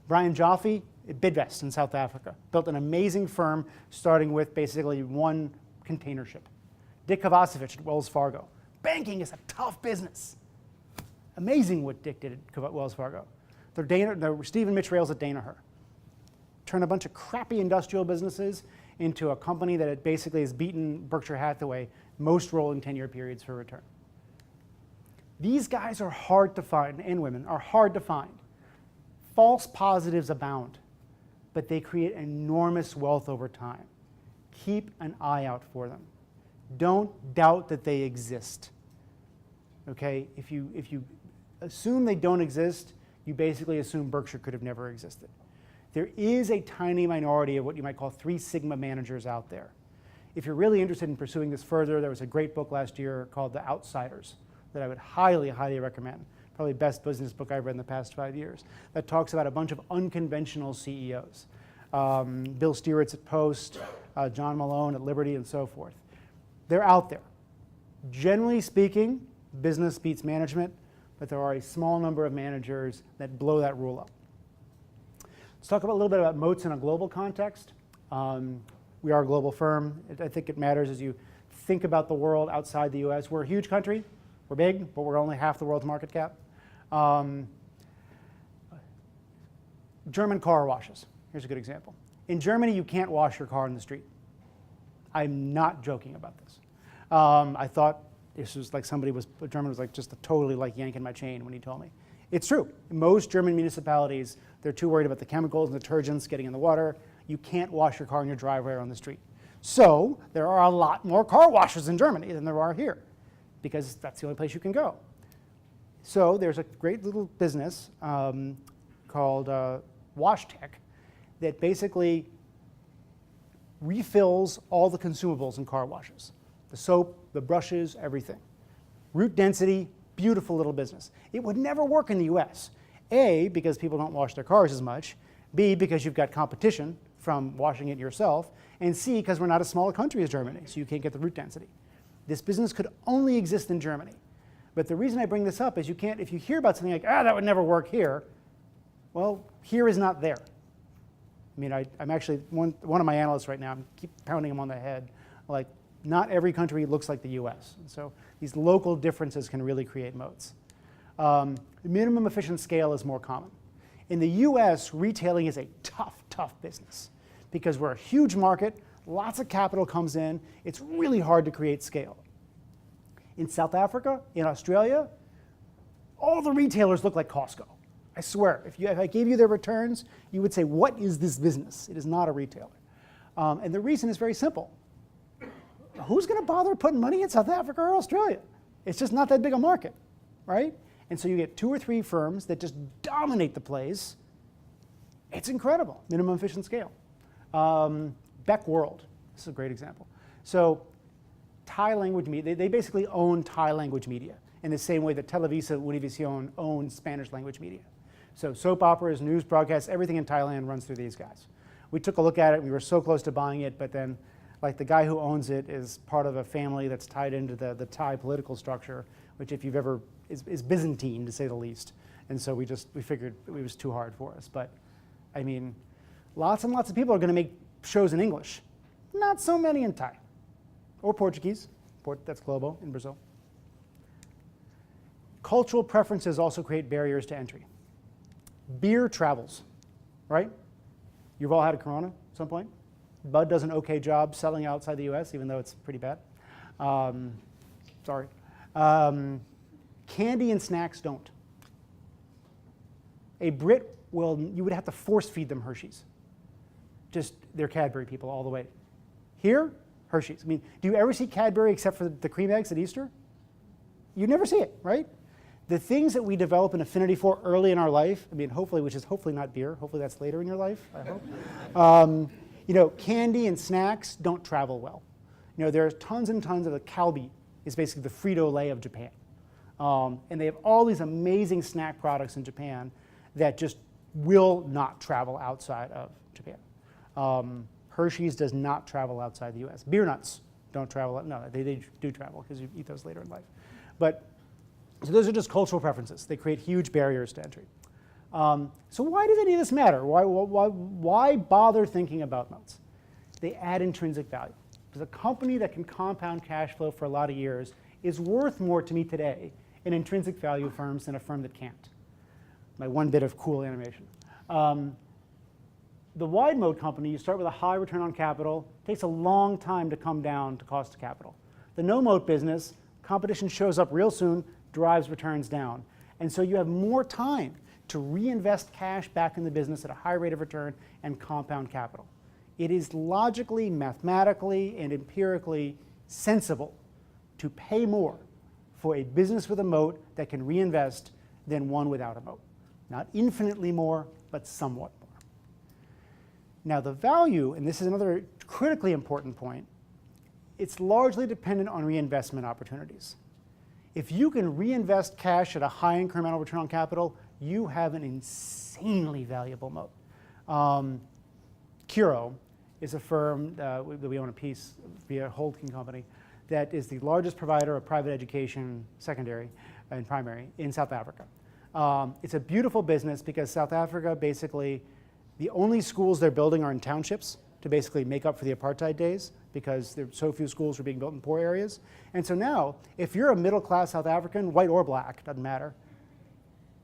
B: Brian Joffe, Bidvest in South Africa, built an amazing firm starting with basically one container ship. Dick Kovacevic at Wells Fargo. Banking is a tough business. Amazing what Dick did at Wells Fargo. Stephen Mitch Rales at Danaher. Turned a bunch of crappy industrial businesses into a company that basically has beaten Berkshire Hathaway most rolling 10-year periods for return. These guys are hard to find, and women are hard to find. False positives abound, but they create enormous wealth over time. Keep an eye out for them. Don't doubt that they exist. Okay? If you assume they don't exist, you basically assume Berkshire could have never existed. There is a tiny minority of what you might call 3 sigma managers out there. If you're really interested in pursuing this further, there was a great book last year called The Outsiders that I would highly, highly recommend. Probably the best business book I've read in the past 5 years. That talks about a bunch of unconventional CEOs. Bill Stieritz at Post, John Malone at Liberty, and so forth. They're out there. Generally speaking, business beats management, but there are a small number of managers that blow that rule up. Let's talk a little bit about moats in a global context. We are a global firm. I think it matters as you think about the world outside the US. We're a huge country. We're big, but we're only half the world's market cap. German car washes. Here's a good example. In Germany, you can't wash your car in the street. I'm not joking about this. I thought this was like a German was like just totally like yanking my chain when he told me. It's true. Most German municipalities, they're too worried about the chemicals and detergents getting in the water. You can't wash your car in your driveway or on the street. So there are a lot more car washes in Germany than there are here, because that's the only place you can go. So there's a great little business called WashTech that basically refills all the consumables in car washes. The soap, the brushes, everything. Root density, beautiful little business. It would never work in the US. A, because people don't wash their cars as much. B, because you've got competition from washing it yourself. And C, because we're not as small a country as Germany, so you can't get the root density. This business could only exist in Germany. But the reason I bring this up is if you hear about something like, that would never work here, well, here is not there. I mean, I'm actually, one of my analysts right now, I keep pounding him on the head, like, not every country looks like the US. And so these local differences can really create moats. Minimum efficient scale is more common. In the US, retailing is a tough business because we're a huge market, lots of capital comes in, it's really hard to create scale. In South Africa, in Australia, all the retailers look like Costco. I swear, if I gave you their returns, you would say, what is this business? It is not a retailer. And the reason is very simple. Who's going to bother putting money in South Africa or Australia? It's just not that big a market, right? And so you get 2 or 3 firms that just dominate the place. It's incredible, minimum efficient scale. Beck World, this is a great example. So Thai language media, they basically own Thai language media in the same way that Televisa Univision owns Spanish language media. So soap operas, news broadcasts, everything in Thailand runs through these guys. We took a look at it. We were so close to buying it, but then like the guy who owns it is part of a family that's tied into the Thai political structure, which if you've ever, is Byzantine to say the least. And so we figured it was too hard for us. But I mean, lots and lots of people are going to make shows in English. Not so many in Thai. Or Portuguese. That's global in Brazil. Cultural preferences also create barriers to entry. Beer travels, right? You've all had a Corona at some point. Bud does an okay job selling outside the US, even though it's pretty bad. Sorry. Candy and snacks don't. A Brit you would have to force feed them Hershey's. Just, they're Cadbury people all the way. Here, Hershey's. I mean, do you ever see Cadbury except for the cream eggs at Easter? You never see it, right? The things that we develop an affinity for early in our life, I mean, hopefully, which is hopefully not beer, hopefully that's later in your life, I hope. You know, candy and snacks don't travel well. You know, there are tons and tons of the Calbee is basically the Frito-Lay of Japan. And they have all these amazing snack products in Japan that just will not travel outside of Japan. Hershey's does not travel outside the US. Beer nuts don't travel, no, they do travel because you eat those later in life. But, so those are just cultural preferences. They create huge barriers to entry. So why does any of this matter? Why bother thinking about moats? They add intrinsic value. Because a company that can compound cash flow for a lot of years is worth more to me today in intrinsic value firms than a firm that can't. My one bit of cool animation. The wide moat company, you start with a high return on capital, takes a long time to come down to cost of capital. The no moat business, competition shows up real soon, drives returns down. And so you have more time to reinvest cash back in the business at a high rate of return and compound capital. It is logically, mathematically, and empirically sensible to pay more for a business with a moat that can reinvest than one without a moat. Not infinitely more, but somewhat more. Now the value, and this is another critically important point, it's largely dependent on reinvestment opportunities. If you can reinvest cash at a high incremental return on capital, you have an insanely valuable moat. Curo is a firm that we own a piece via a holding company that is the largest provider of private education, secondary and primary, in South Africa. It's a beautiful business because South Africa basically, the only schools they're building are in townships to basically make up for the apartheid days because there so few schools were being built in poor areas. And so now, if you're a middle-class South African, white or black, doesn't matter,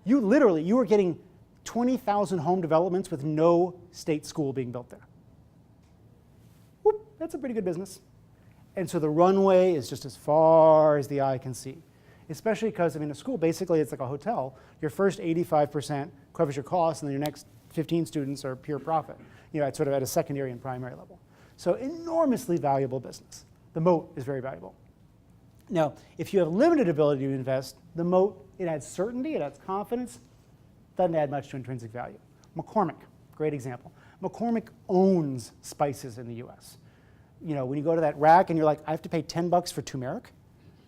B: you are getting 20,000 home developments with no state school being built there. Whoop, that's a pretty good business. And so the runway is just as far as the eye can see, especially because, I mean, a school basically it's like a hotel. Your first 85% covers your costs, and then your next 15 students are pure profit, you know, at sort of at a secondary and primary level. So enormously valuable business. The moat is very valuable. Now, if you have limited ability to invest, the moat, it adds certainty, it adds confidence, doesn't add much to intrinsic value. McCormick, great example. McCormick owns spices in the US. You know, when you go to that rack and you're like, I have to pay 10 bucks for turmeric?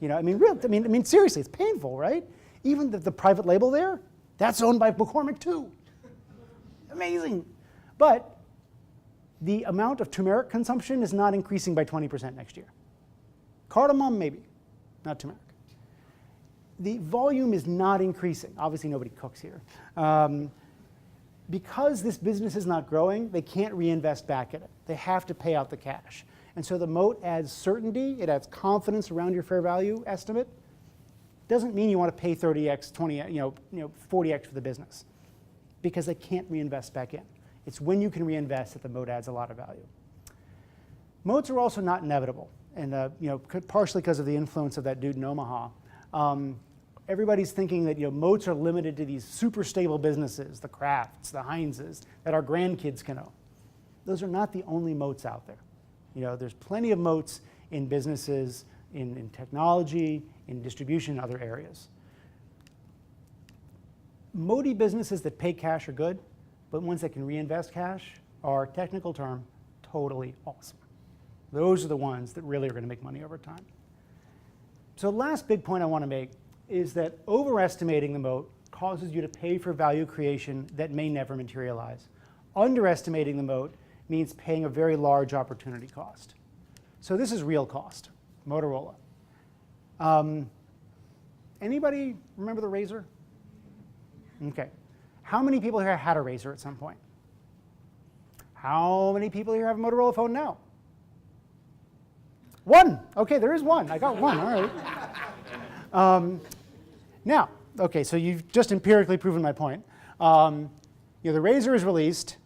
B: You know, I mean, seriously, it's painful, right? Even the private label there, that's owned by McCormick too. Amazing. But the amount of turmeric consumption is not increasing by 20% next year. Cardamom, maybe, not turmeric. The volume is not increasing. Obviously, nobody cooks here. Because this business is not growing, they can't reinvest back in it. They have to pay out the cash. And so the moat adds certainty, it adds confidence around your fair value estimate. Doesn't mean you want to pay 30x, 40x for the business, because they can't reinvest back in. It's when you can reinvest that the moat adds a lot of value. Moats are also not inevitable, and partially because of the influence of that dude in Omaha. Everybody's thinking that moats are limited to these super stable businesses, the Krafts, the Heinzes, that our grandkids can own. Those are not the only moats out there. There's plenty of moats in businesses, in technology, in distribution, and other areas. Moaty businesses that pay cash are good, but ones that can reinvest cash are, technical term, totally awesome. Those are the ones that really are going to make money over time. So the last big point I want to make is that overestimating the moat causes you to pay for value creation that may never materialize. Underestimating the moat means paying a very large opportunity cost. So this is real cost, Motorola. Anybody remember the Razor? Okay. How many people here had a Razor at some point? How many people here have a Motorola phone now? One. Okay, there is one. I got one. All right. Now, okay, so you've just empirically proven my point. The Razor is released.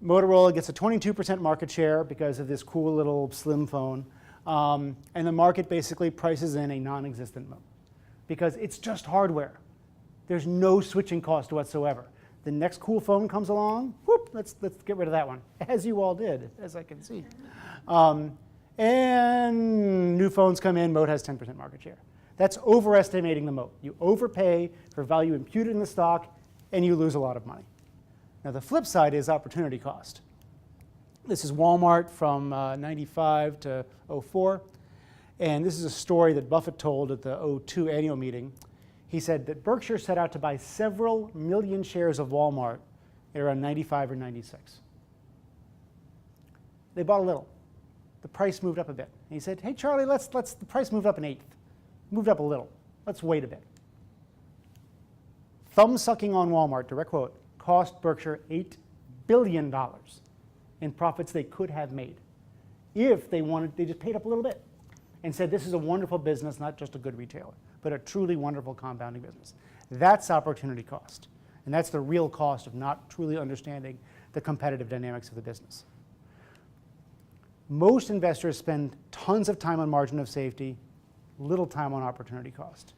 B: Motorola gets a 22% market share because of this cool little slim phone. And the market basically prices in a non-existent moat because it's just hardware. There's no switching cost whatsoever. The next cool phone comes along, whoop, let's get rid of that one, as you all did, as I can see. and new phones come in, moat has 10% market share. That's overestimating the moat. You overpay for value imputed in the stock, and you lose a lot of money. Now, the flip side is opportunity cost. This is Walmart from 95 to 04. And this is a story that Buffett told at the 02 annual meeting. He said that Berkshire set out to buy several million shares of Walmart at around 95 or 96. They bought a little. The price moved up a bit. And he said, hey, Charlie, the price moved up an eighth. Moved up a little. Let's wait a bit. Thumb-sucking on Walmart, direct quote, cost Berkshire $8 billion in profits they could have made if they just paid up a little bit and said this is a wonderful business, not just a good retailer, but a truly wonderful compounding business. That's opportunity cost. And that's the real cost of not truly understanding the competitive dynamics of the business. Most investors spend tons of time on margin of safety, little time on opportunity cost.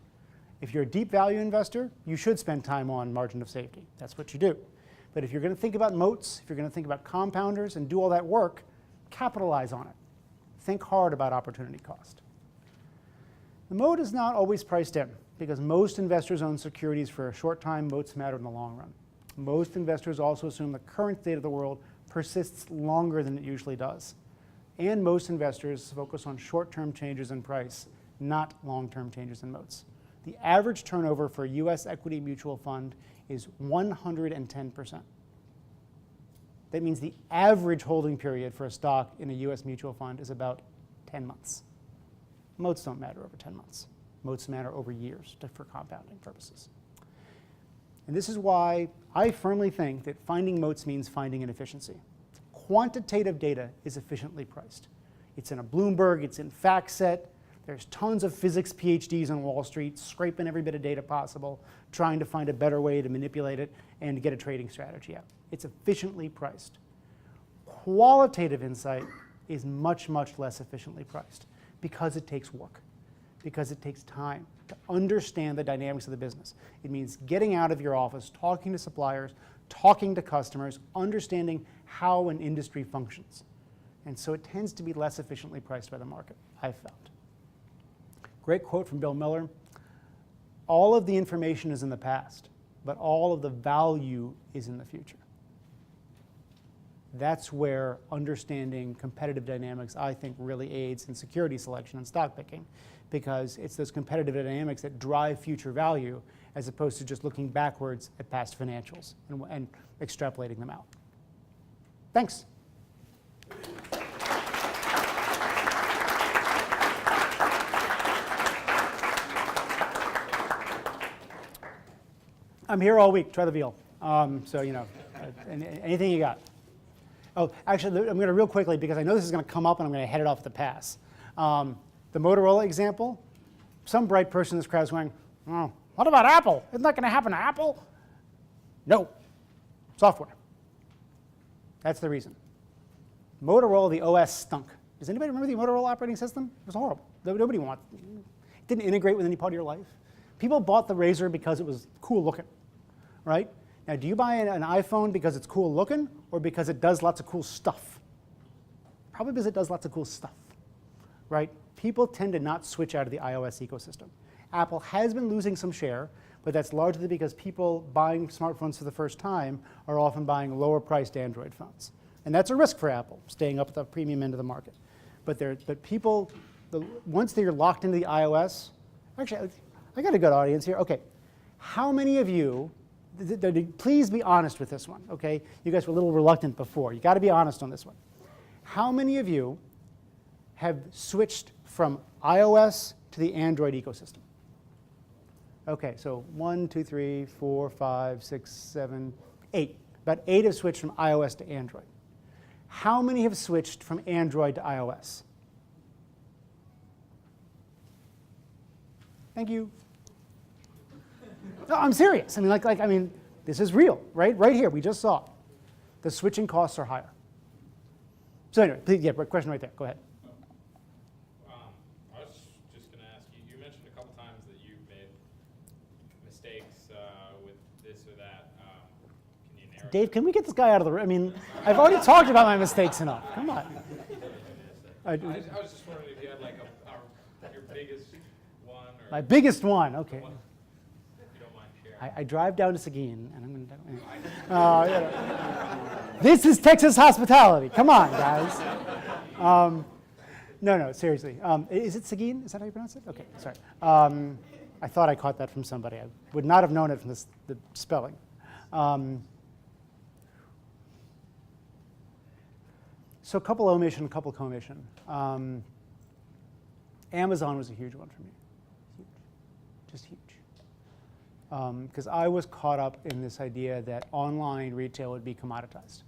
B: If you're a deep value investor, you should spend time on margin of safety. That's what you do. But if you're going to think about moats, if you're going to think about compounders and do all that work, capitalize on it. Think hard about opportunity cost. The moat is not always priced in because most investors own securities for a short time. Moats matter in the long run. Most investors also assume the current state of the world persists longer than it usually does. And most investors focus on short-term changes in price, not long-term changes in moats. The average turnover for a US equity mutual fund is 110%. That means the average holding period for a stock in a US mutual fund is about 10 months. Moats don't matter over 10 months. Moats matter over years for compounding purposes. And this is why I firmly think that finding moats means finding an efficiency. Quantitative data is efficiently priced. It's in a Bloomberg, it's in FactSet. There's tons of physics PhDs on Wall Street scraping every bit of data possible, trying to find a better way to manipulate it and to get a trading strategy out. It's efficiently priced. Qualitative insight is much, much less efficiently priced because it takes work, because it takes time to understand the dynamics of the business. It means getting out of your office, talking to suppliers, talking to customers, understanding how an industry functions. And so it tends to be less efficiently priced by the market, I've found. Great quote from Bill Miller. All of the information is in the past, but all of the value is in the future. That's where understanding competitive dynamics, I think, really aids in security selection and stock picking, because it's those competitive dynamics that drive future value as opposed to just looking backwards at past financials and extrapolating them out. Thanks. I'm here all week. Try the veal. So, you know, anything you got. Oh, actually, I'm going to real quickly, because I know this is going to come up and I'm going to head it off at the pass. The Motorola example, some bright person in this crowd is going, oh, what about Apple? Isn't that going to happen to Apple? No. Software. That's the reason. Motorola, the OS stunk. Does anybody remember the Motorola operating system? It was horrible. Nobody wanted it. It didn't integrate with any part of your life. People bought the Razor because it was cool looking, right? Now, do you buy an iPhone because it's cool looking or because it does lots of cool stuff? Probably because it does lots of cool stuff, right? People tend to not switch out of the iOS ecosystem. Apple has been losing some share, but that's largely because people buying smartphones for the first time are often buying lower-priced Android phones. And that's a risk for Apple, staying up at the premium end of the market. But people, once they're locked into the iOS, actually, I got a good audience here. Okay, how many of you, please be honest with this one, okay? You guys were a little reluctant before. You got to be honest on this one. How many of you have switched from iOS to the Android ecosystem? Okay, so 1, 2, 3, 4, 5, 6, 7, 8. About 8 have switched from iOS to Android. How many have switched from Android to iOS? Thank you. No, I'm serious. I mean, this is real, right? Right here, we just saw it. The switching costs are higher. So anyway, please, yeah, question right there. Go ahead.
D: I was just going to ask you. You mentioned a couple times that you've made mistakes with this or that. Can you narrow?
B: Dave, can we get this guy out of the room? I mean, I've already talked about my mistakes enough. Come on.
D: I was just wondering if you had like your biggest one or
B: My biggest one, okay.
D: one, if you don't mind sharing.
B: I drive down to Seguin, and I'm going to. This is Texas hospitality. Come on, guys. No, seriously. Is it Seguin? Is that how you pronounce it? Okay, sorry. I thought I caught that from somebody. I would not have known it from the spelling. So a couple omission, a couple commission. Amazon was a huge one for me. Huge. Just huge. Because I was caught up in this idea that online retail would be commoditized.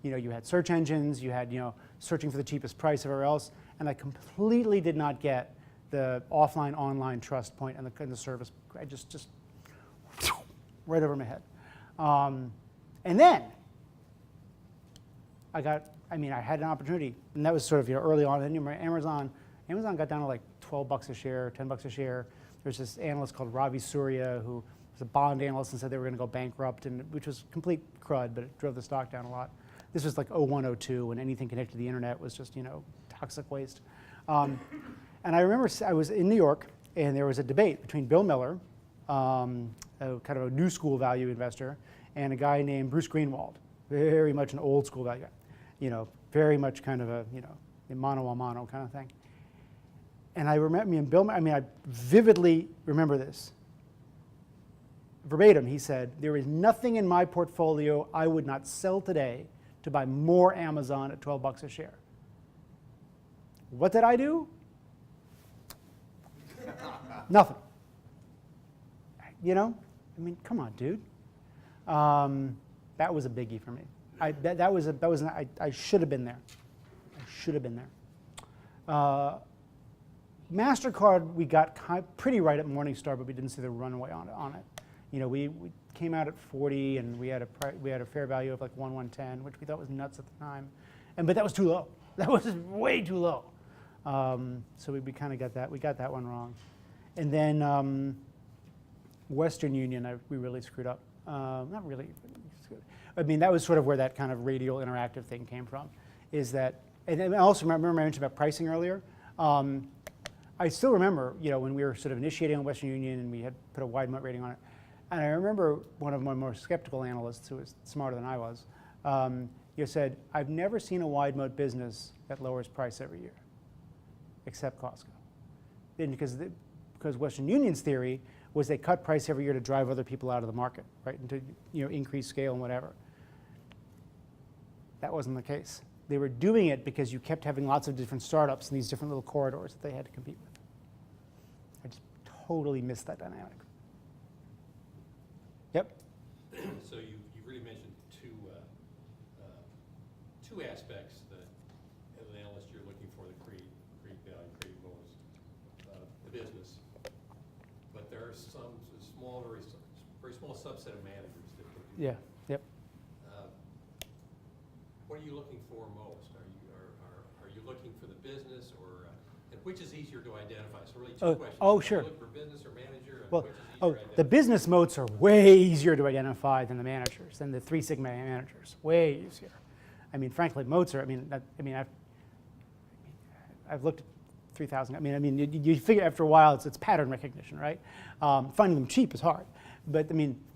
B: You had search engines, you had, searching for the cheapest price everywhere else, and I completely did not get the offline-online trust point and the service. I just right over my head. And then I had an opportunity, and that was sort of early on. And Amazon got down to like $12 a share, $10 a share. There's this analyst called Ravi Surya who was a bond analyst and said they were going to go bankrupt, which was complete crud, but it drove the stock down a lot. This was like 01, 02, when anything connected to the internet was just toxic waste. And I remember I was in New York, and there was a debate between Bill Miller, kind of a new school value investor, and a guy named Bruce Greenwald, very much an old school value guy. Very much kind of a mano a mano kind of thing. And I remember, I vividly remember this. Verbatim, he said, "There is nothing in my portfolio I would not sell today to buy more Amazon at $12 a share." What did I do? Nothing. Come on, dude. That was a biggie for me. I should have been there. I should have been there. MasterCard, we got pretty right at Morningstar, but we didn't see the runway on it. We came out at 40, and we had a fair value of like 110, which we thought was nuts at the time, but that was too low. That was way too low. So we kind of got that. We got that one wrong, and then Western Union, we really screwed up. Not really. That was sort of where that kind of radial interactive thing came from. Is that, and I also remember I mentioned about pricing earlier. I still remember, when we were sort of initiating on Western Union and we had put a wide moat rating on it. And I remember one of my more skeptical analysts, who was smarter than I was, said, "I've never seen a wide moat business that lowers price every year, except Costco." And because Western Union's theory was they cut price every year to drive other people out of the market, right, and to increase scale and whatever. That wasn't the case. They were doing it because you kept having lots of different startups in these different little corridors that they had to compete with. I just totally missed that dynamic. Yep.
C: So you really mentioned two aspects that as an analyst you're looking for that create value, create bonus. The business, but there are some very small subset of managers that do that.
B: Yeah. Yep.
C: What are you looking for most? Are you looking for the business, or and which is easier to identify? So really two questions.
B: Sure.
C: Are you looking for business or manager? And
B: Well,
C: which is easier to identify?
B: the business moats are way easier to identify than the managers, than the Three Sigma managers. Way easier. Frankly, moats are. I've looked at 3,000. You figure after a while it's pattern recognition, right? Finding them cheap is hard, but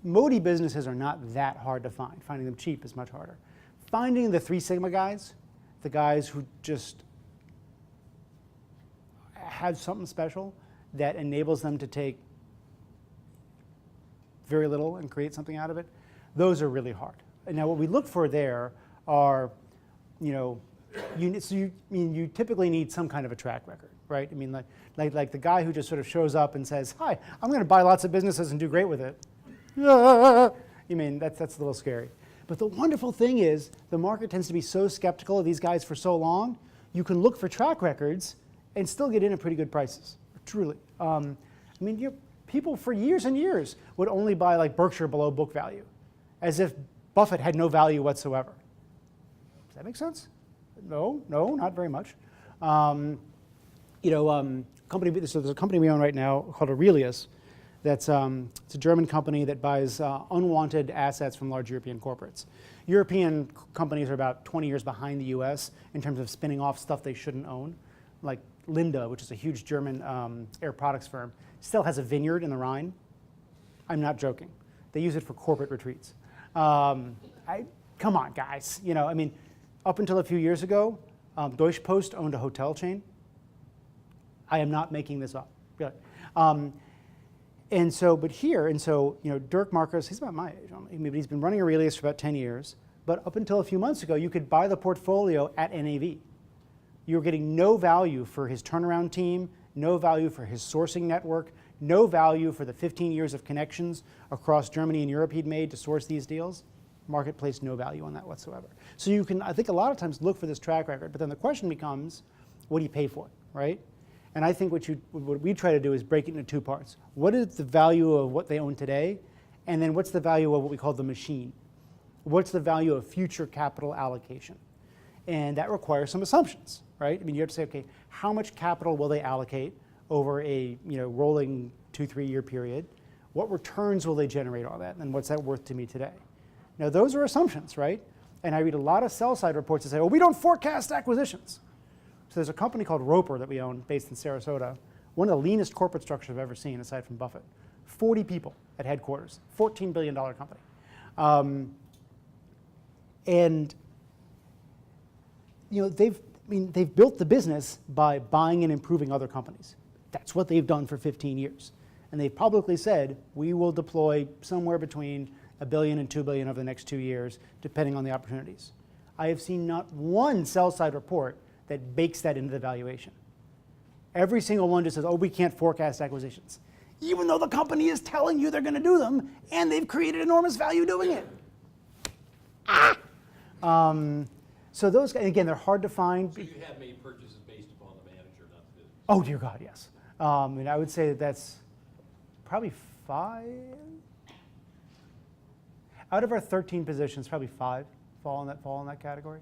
B: moaty businesses are not that hard to find. Finding them cheap is much harder. Finding the Three Sigma guys, the guys who just have something special that enables them to take very little and create something out of it, those are really hard. And now what we look for there are, you typically need some kind of a track record, right? Like the guy who just sort of shows up and says, "Hi, I'm going to buy lots of businesses and do great with it." That's a little scary. But the wonderful thing is the market tends to be so skeptical of these guys for so long, you can look for track records and still get in at pretty good prices, truly. People for years and years would only buy like Berkshire below book value, as if Buffett had no value whatsoever. Does that make sense? No, not very much. So there's a company we own right now called Aurelius, It's a German company that buys unwanted assets from large European corporates. European companies are about 20 years behind the US in terms of spinning off stuff they shouldn't own. Like Linde, which is a huge German air products firm, still has a vineyard in the Rhine. I'm not joking. They use it for corporate retreats. Come on, guys. You know, I mean, up until a few years ago, Deutsche Post owned a hotel chain. I am not making this up, really. Dirk Marcus, he's about my age, but he's been running Aurelius for about 10 years. But up until a few months ago, you could buy the portfolio at NAV. You were getting no value for his turnaround team, no value for his sourcing network, no value for the 15 years of connections across Germany and Europe he'd made to source these deals. Market placed no value on that whatsoever. So you can, I think, a lot of times look for this track record, but then the question becomes, what do you pay for it, right? And I think what we try to do is break it into two parts. What is the value of what they own today? And then what's the value of what we call the machine? What's the value of future capital allocation? And that requires some assumptions, right? I mean, you have to say, okay, how much capital will they allocate over a rolling 2-3 year period? What returns will they generate on that? And what's that worth to me today? Now, those are assumptions, right? And I read a lot of sell-side reports that say, oh, we don't forecast acquisitions. So there's a company called Roper that we own based in Sarasota, one of the leanest corporate structures I've ever seen aside from Buffett. 40 people at headquarters, $14 billion company. They've built the business by buying and improving other companies. That's what they've done for 15 years. And they've publicly said, we will deploy somewhere between $1 billion and $2 billion over the next 2 years, depending on the opportunities. I have seen not one sell-side report that bakes that into the valuation. Every single one just says, oh, we can't forecast acquisitions, even though the company is telling you they're going to do them, and they've created enormous value doing it. So those, again, they're hard to find.
C: So you have made purchases based upon the manager, not the business?
B: Oh, dear God, yes. And I would say that's probably 5. Out of our 13 positions, probably 5 fall in that category.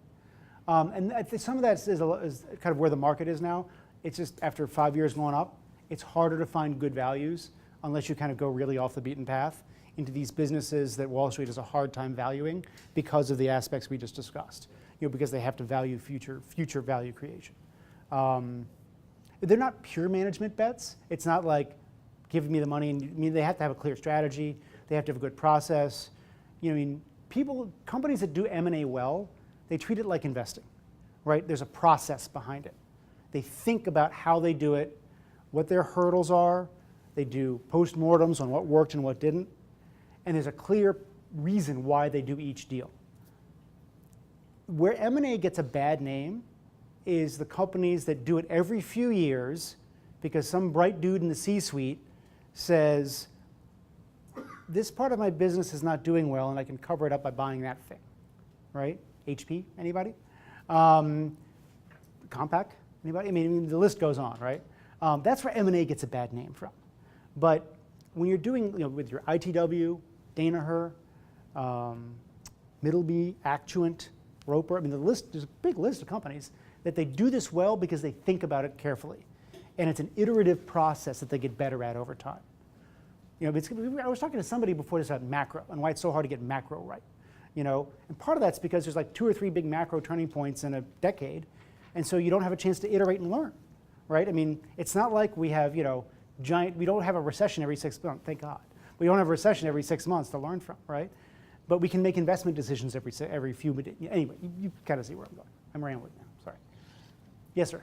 B: And I think some of that is kind of where the market is now. It's just after 5 years going up, it's harder to find good values unless you kind of go really off the beaten path into these businesses that Wall Street has a hard time valuing because of the aspects we just discussed. Because they have to value future value creation. They're not pure management bets. It's not like giving me the money. And they have to have a clear strategy. They have to have a good process. Companies that do M&A well, they treat it like investing, right? There's a process behind it. They think about how they do it, what their hurdles are. They do postmortems on what worked and what didn't. And there's a clear reason why they do each deal. Where M&A gets a bad name is the companies that do it every few years because some bright dude in the C-suite says, this part of my business is not doing well and I can cover it up by buying that thing, right? HP, anybody? Compaq, anybody? I mean, the list goes on, right? That's where M&A gets a bad name from. But when you're doing, with your ITW, Danaher, Middleby, Actuant, Roper, I mean, there's a big list of companies that they do this well because they think about it carefully. And it's an iterative process that they get better at over time. I was talking to somebody before this about macro and why it's so hard to get macro right. And part of that's because there's like 2 or 3 big macro turning points in a decade, and so you don't have a chance to iterate and learn, right? I mean, it's not like we have, we don't have a recession every 6 months, thank God. We don't have a recession every 6 months to learn from, right? But we can make investment decisions every few minutes. Anyway, you kind of see where I'm going. I'm rambling now, sorry. Yes, sir.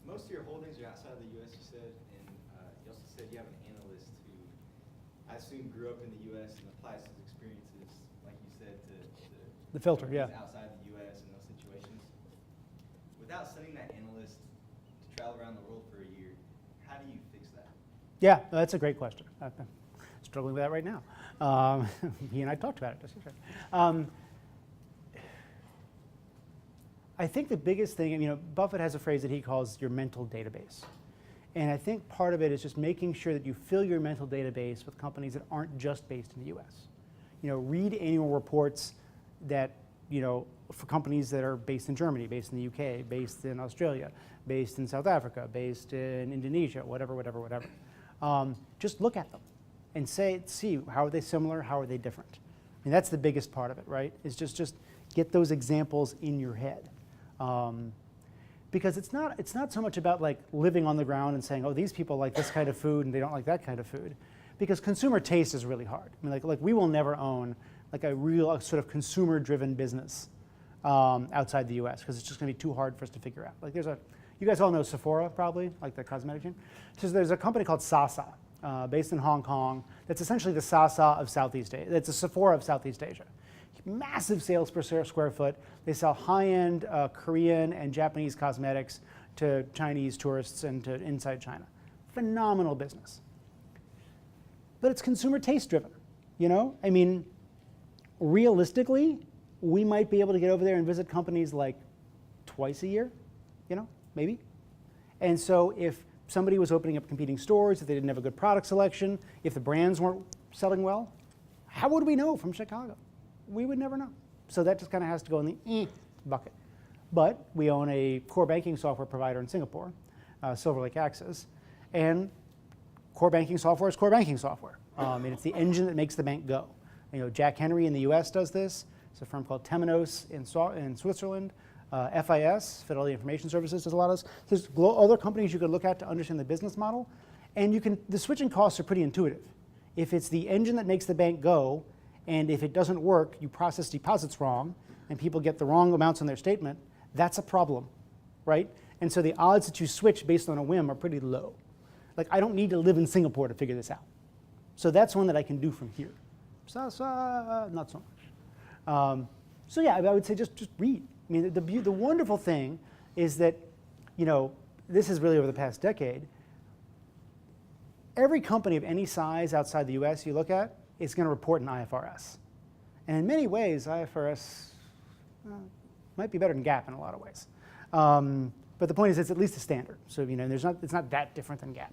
E: Most of your holdings are outside of the U.S., you said, and you also said you have an analyst who I assume grew up in the U.S. and applies his experiences, like you said, to
B: the filter, yeah.
E: outside the U.S. in those situations. Without sending that analyst to travel around the world for a year, how do you fix that?
B: Yeah, that's a great question. I'm struggling with that right now. He and I talked about it. I think the biggest thing, Buffett has a phrase that he calls your mental database. And I think part of it is just making sure that you fill your mental database with companies that aren't just based in the US. Read annual reports that, for companies that are based in Germany, based in the UK, based in Australia, based in South Africa, based in Indonesia, whatever. Just look at them and see how are they similar, how are they different. I mean, that's the biggest part of it, right? Is just get those examples in your head. Because it's not so much about like living on the ground and saying, oh, these people like this kind of food and they don't like that kind of food. Because consumer taste is really hard. I mean, like we will never own like a real sort of consumer-driven business outside the U.S. because it's just going to be too hard for us to figure out. Like you guys all know Sephora probably, like the cosmetic chain. So there's a company called Sasa, based in Hong Kong. That's essentially the Sasa of Southeast Asia. That's a Sephora of Southeast Asia. Massive sales per square foot. They sell high-end Korean and Japanese cosmetics to Chinese tourists and to inside China. Phenomenal business. But it's consumer taste driven, you know? I mean, realistically, we might be able to get over there and visit companies like twice a year, you know, maybe. And so if somebody was opening up competing stores, if they didn't have a good product selection, if the brands weren't selling well, how would we know from Chicago? We would never know. So that just kind of has to go in the bucket. But we own a core banking software provider in Singapore, Silver Lake Access, and core banking software is core banking software. And it's the engine that makes the bank go. You know, Jack Henry in the US does this. It's a firm called Temenos in Switzerland. FIS, Fidelity Information Services, does a lot of this. There's other companies you could look at to understand the business model. And the switching costs are pretty intuitive. If it's the engine that makes the bank go, and if it doesn't work, you process deposits wrong, and people get the wrong amounts on their statement, that's a problem, right? And so the odds that you switch based on a whim are pretty low. Like, I don't need to live in Singapore to figure this out. So that's one that I can do from here. Not so much. So yeah, I would say just read. I mean, the wonderful thing is that, you know, this is really over the past decade, every company of any size outside the US you look at is going to report in IFRS. And in many ways, IFRS might be better than GAAP in a lot of ways. But the point is it's at least a standard. So, you know, it's not that different than GAAP.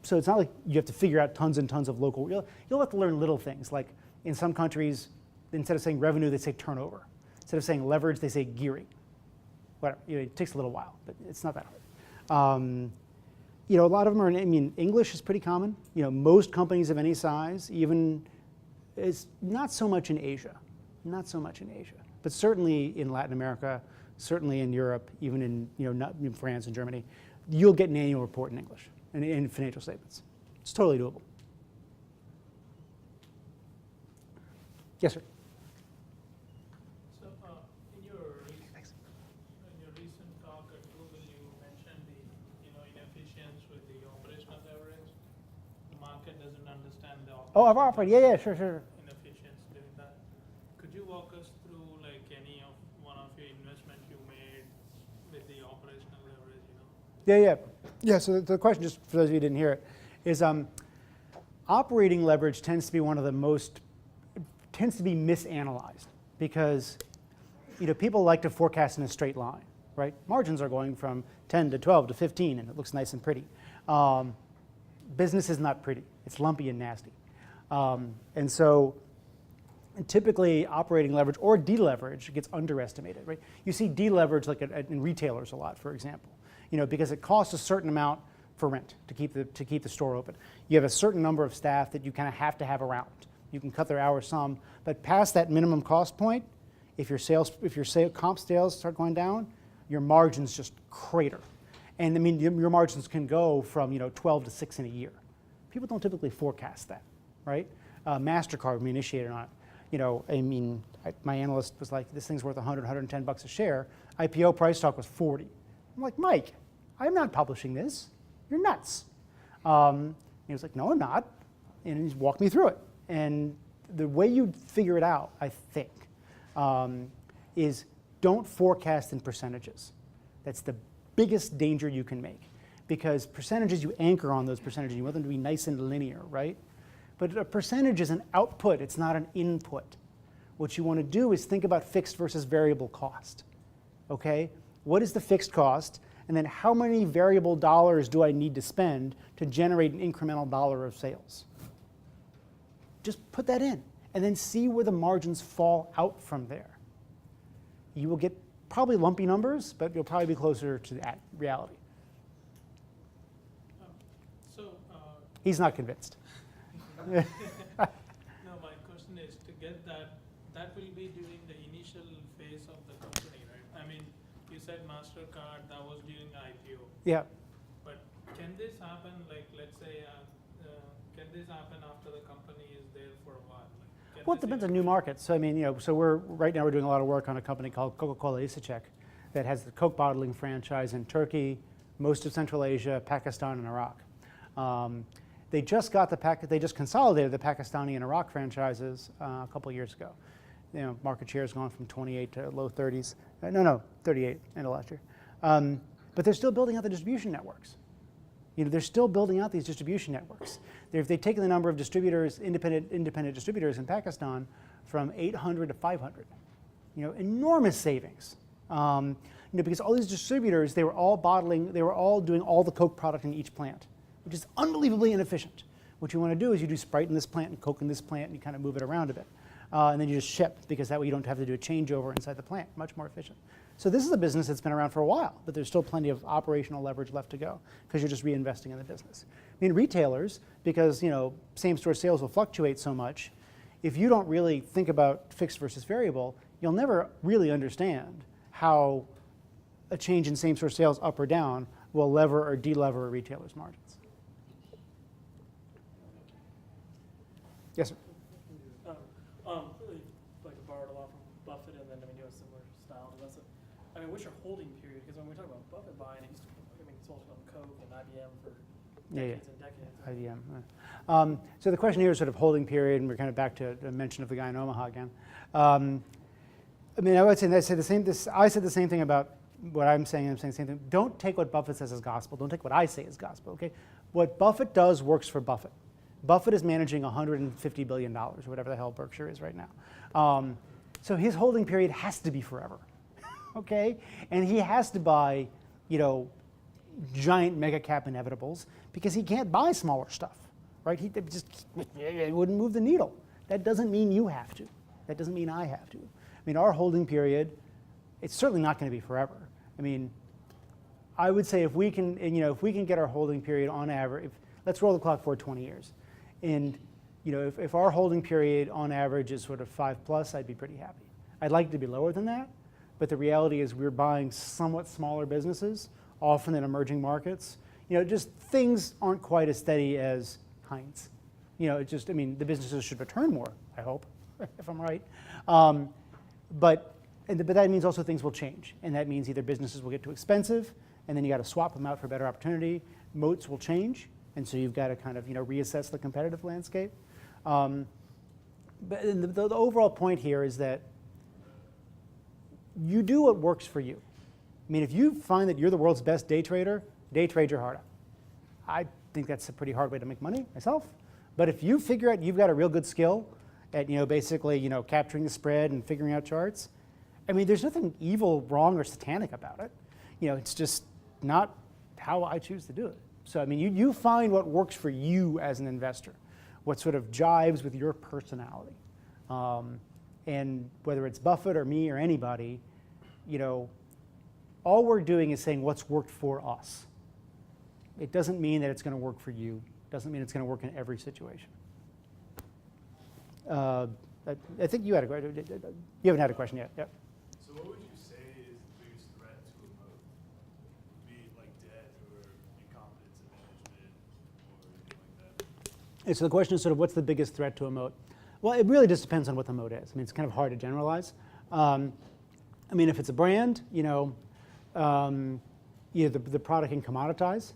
B: So it's not like you have to figure out tons and tons of local, you'll have to learn little things. Like in some countries, instead of saying revenue, they say turnover. Instead of saying leverage, they say gearing. Whatever, you know, it takes a little while, but it's not that hard. You know, a lot of them are, I mean, English is pretty common. You know, most companies of any size, even, is not so much in Asia. Not so much in Asia. But certainly in Latin America, certainly in Europe, even in, you know, not in France and Germany, you'll get an annual report in English and in financial statements. It's totally doable. Yes, sir.
F: So, in your recent talk at Google, you mentioned the, you know, inefficiency with the operational leverage. The market doesn't understand the
B: I've operated. Yeah, sure.
F: inefficiency doing that. Could you walk us through like one of your investment you made with the operational leverage? You know.
B: Yeah. So the question, just for those of you who didn't hear it, is operating leverage tends to be one of the most misanalyzed because, you know, people like to forecast in a straight line, right? Margins are going from 10 to 12 to 15 and it looks nice and pretty. Business is not pretty. It's lumpy and nasty. And so typically operating leverage or deleverage gets underestimated, right? You see deleverage like in retailers a lot, for example, you know, because it costs a certain amount for rent to keep the store open. You have a certain number of staff that you kind of have to have around. You can cut their hours some, but past that minimum cost point, if your comp sales start going down, your margins just crater. And I mean, your margins can go from, you know, 12 to 6 in a year. People don't typically forecast that, right? MasterCard, we initiated on it. You know, I mean, my analyst was like, this thing's worth 100, 110 bucks a share. IPO price talk was 40. I'm like, Mike, I'm not publishing this. You're nuts. He was like, no, I'm not. And he's walked me through it. And the way you figure it out, I think, is don't forecast in percentages. That's the biggest danger you can make. Because percentages, you anchor on those percentages. You want them to be nice and linear, right? But a percentage is an output. It's not an input. What you want to do is think about fixed versus variable cost. Okay? What is the fixed cost? And then how many variable dollars do I need to spend to generate an incremental dollar of sales? Just put that in and then see where the margins fall out from there. You will get probably lumpy numbers, but you'll probably be closer to that reality.
F: So,
B: He's not convinced.
F: No, my question is to get that will be during the initial phase of the company, right? I mean, you said MasterCard, that was during the IPO.
B: Yeah.
F: But can this happen, like, let's say, can this happen after the company is there for a while? Like, can
B: Well, it
F: this
B: depends on
F: even-
B: new markets. So I mean, so right now we're doing a lot of work on a company called Coca-Cola Isacek that has the Coke bottling franchise in Turkey, most of Central Asia, Pakistan, and Iraq. They just consolidated the Pakistani and Iraq franchises a couple of years ago. Market share has gone from 28 to low 30s. No, 38 end of last year. But they're still building out the distribution networks. They're still building out these distribution networks. They've taken the number of distributors, independent distributors in Pakistan from 800 to 500. Enormous savings. Because all these distributors, they were all doing all the Coke product in each plant, which is unbelievably inefficient. What you want to do is you do Sprite in this plant and Coke in this plant, and you kind of move it around a bit. And then you just ship, because that way you don't have to do a changeover inside the plant. Much more efficient. So this is a business that's been around for a while, but there's still plenty of operational leverage left to go, because you're just reinvesting in the business. I mean, retailers, because same-store sales will fluctuate so much, if you don't really think about fixed versus variable, you'll never really understand how a change in same-store sales up or down will lever or de-lever a retailer's margins. Yes, sir.
G: Like I borrowed a lot from Buffett, and then do a similar style. What's your holding period? Because when we talk about Buffett buying, it used to, it's also on Coke and IBM for decades and decades.
B: IBM. So the question here is sort of holding period, and we're kind of back to a mention of the guy in Omaha again. I would say I said the same thing about what I'm saying. I'm saying the same thing. Don't take what Buffett says as gospel. Don't take what I say as gospel. Okay, what Buffett does works for Buffett. Buffett is managing $150 billion, or whatever the hell Berkshire is right now. So his holding period has to be forever, okay? And he has to buy, giant mega cap inevitables, because he can't buy smaller stuff, right? It wouldn't move the needle. That doesn't mean you have to. That doesn't mean I have to. I mean, our holding period, it's certainly not going to be forever. I mean, I would say if we can get our holding period on average, let's roll the clock forward 20 years. And if our holding period on average is sort of 5+, I'd be pretty happy. I'd like it to be lower than that, but the reality is we're buying somewhat smaller businesses, often in emerging markets. Just things aren't quite as steady as Heinz. The businesses should return more, I hope, if I'm right. But that means also things will change, and that means either businesses will get too expensive, and then you got to swap them out for better opportunity. Moats will change. And so you've got to kind of reassess the competitive landscape. But the overall point here is that you do what works for you. I mean, if you find that you're the world's best day trader, day trade your heart out. I think that's a pretty hard way to make money myself. But if you figure out you've got a real good skill at basically capturing the spread and figuring out charts, I mean, there's nothing evil, wrong, or satanic about it. It's just not how I choose to do it. So I mean, you find what works for you as an investor, what sort of jives with your personality. And whether it's Buffett or me or anybody, all we're doing is saying what's worked for us. It doesn't mean that it's going to work for you. It doesn't mean it's going to work in every situation. I think you haven't had a question yet. Yep.
H: So what would you say is the biggest threat to a moat? Be it like debt or incompetence in management or anything like that?
B: And so the question is sort of what's the biggest threat to a moat? Well, it really just depends on what the moat is. I mean, it's kind of hard to generalize. If it's a brand, the product can commoditize.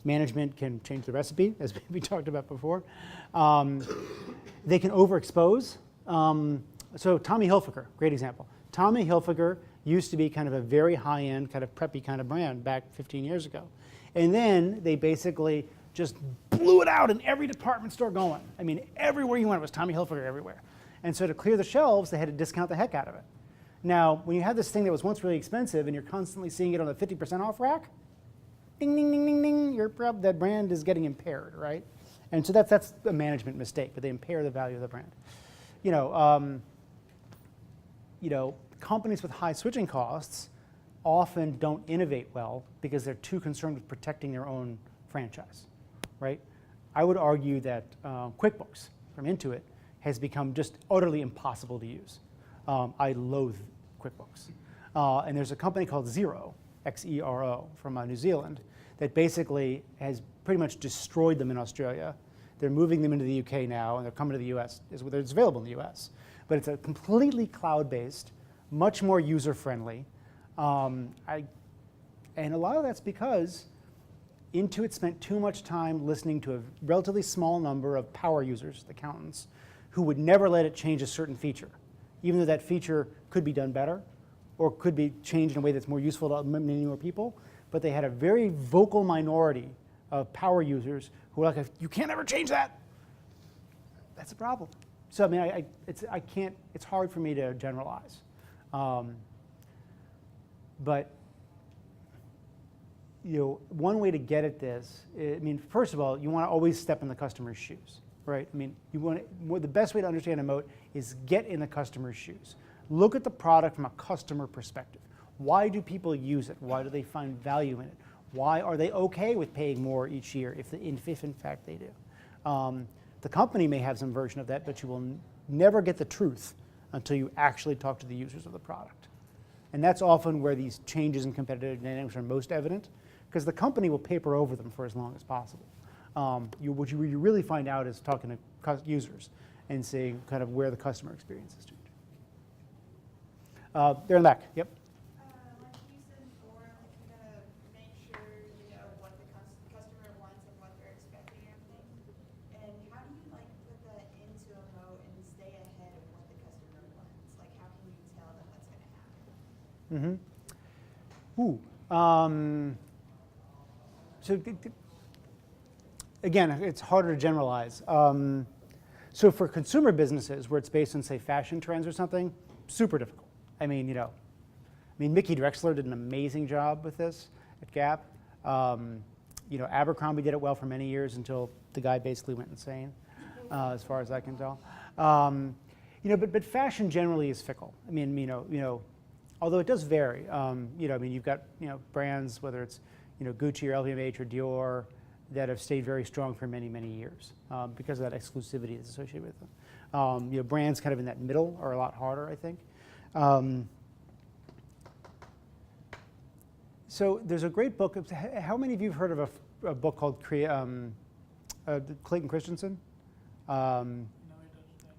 B: Management can change the recipe, as we talked about before. They can overexpose. So Tommy Hilfiger, great example. Tommy Hilfiger used to be kind of a very high-end, kind of preppy kind of brand back 15 years ago. And then they basically just blew it out in every department store going. I mean, everywhere you went was Tommy Hilfiger everywhere. And so to clear the shelves, they had to discount the heck out of it. Now, when you have this thing that was once really expensive and you're constantly seeing it on the 50% off rack, ding, ding, ding, ding, ding, that brand is getting impaired, right? And so that's a management mistake, but they impair the value of the brand. Companies with high switching costs often don't innovate well because they're too concerned with protecting their own franchise, right? I would argue that QuickBooks from Intuit has become just utterly impossible to use. I loathe QuickBooks. And there's a company called Xero, Xero, from New Zealand, that basically has pretty much destroyed them in Australia. They're moving them into the UK now, and they're coming to the US. It's available in the US. But it's a completely cloud-based, much more user-friendly. And a lot of that's because Intuit spent too much time listening to a relatively small number of power users, accountants, who would never let it change a certain feature, even though that feature could be done better or could be changed in a way that's more useful to many more people. But they had a very vocal minority of power users who were like, you can't ever change that. That's a problem. So I mean, I can't, it's hard for me to generalize. But one way to get at this, I mean, first of all, you want to always step in the customer's shoes, right? I mean, the best way to understand a moat is get in the customer's shoes. Look at the product from a customer perspective. Why do people use it? Why do they find value in it? Why are they okay with paying more each year if in fact they do? The company may have some version of that, but you will never get the truth until you actually talk to the users of the product. And that's often where these changes in competitive dynamics are most evident, because the company will paper over them for as long as possible. What you really find out is talking to users and seeing kind of where the customer experience is changing. They're in the back, yep.
I: Like you said before, like you gotta make sure you know what the customer wants and what they're expecting and everything. And how do you like put that into a moat and stay ahead of what the customer wants? Like how can you tell them what's gonna happen?
B: So again, it's harder to generalize. So for consumer businesses where it's based on, say, fashion trends or something, super difficult. I mean, Mickey Drexler did an amazing job with this at Gap. Abercrombie did it well for many years until the guy basically went insane, as far as I can tell. But fashion generally is fickle. I mean, although it does vary. You've got brands, whether it's Gucci or LVMH or Dior, that have stayed very strong for many, many years because of that exclusivity that's associated with them. Brands kind of in that middle are a lot harder, I think. So there's a great book. How many of you have heard of a book called Clayton Christensen?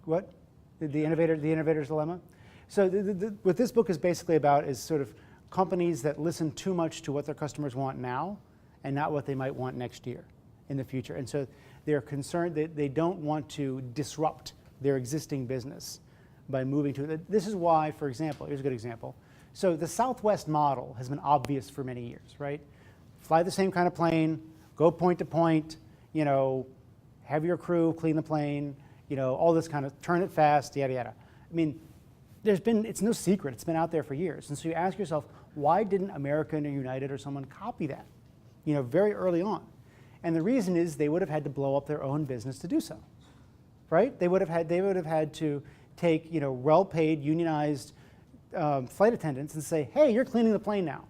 B: What? The Innovator's Dilemma? So what this book is basically about is sort of companies that listen too much to what their customers want now and not what they might want next year in the future. And so they're concerned that they don't want to disrupt their existing business by moving to it. This is why, for example, here's a good example. So the Southwest model has been obvious for many years, right? Fly the same kind of plane, go point to point, have your crew clean the plane, all this kind of, turn it fast, yada, yada. I mean, it's no secret, it's been out there for years. And so you ask yourself, why didn't American or United or someone copy that, very early on? And the reason is they would have had to blow up their own business to do so, right? They would have had to take, well-paid, unionized flight attendants and say, hey, you're cleaning the plane now.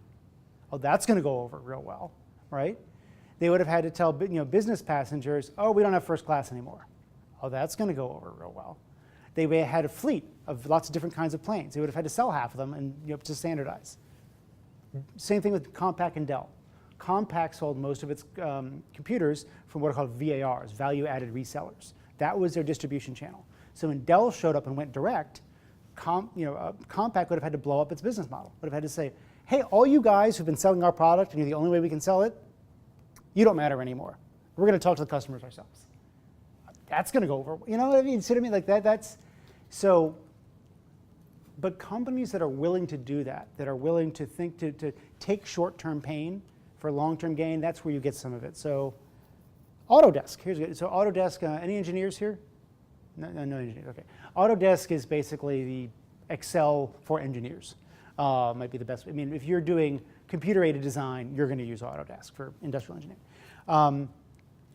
B: Oh, that's going to go over real well, right? They would have had to tell, business passengers, oh, we don't have first class anymore. Oh, that's going to go over real well. They had a fleet of lots of different kinds of planes. They would have had to sell half of them and to standardize. Same thing with Compaq and Dell. Compaq sold most of its computers from what are called VARs, value-added resellers. That was their distribution channel. So when Dell showed up and went direct, Compaq would have had to blow up its business model. Would have had to say, hey, all you guys who've been selling our product and you're the only way we can sell it, you don't matter anymore. We're going to talk to the customers ourselves. That's going to go over. You know what I mean? See what I mean? Like that's so. But companies that are willing to do that, that are willing to think to take short-term pain for long-term gain, that's where you get some of it. So Autodesk, here's good. So Autodesk, any engineers here? No engineers, okay. Autodesk is basically the Excel for engineers. Might be the best. I mean, if you're doing computer-aided design, you're going to use Autodesk for industrial engineering.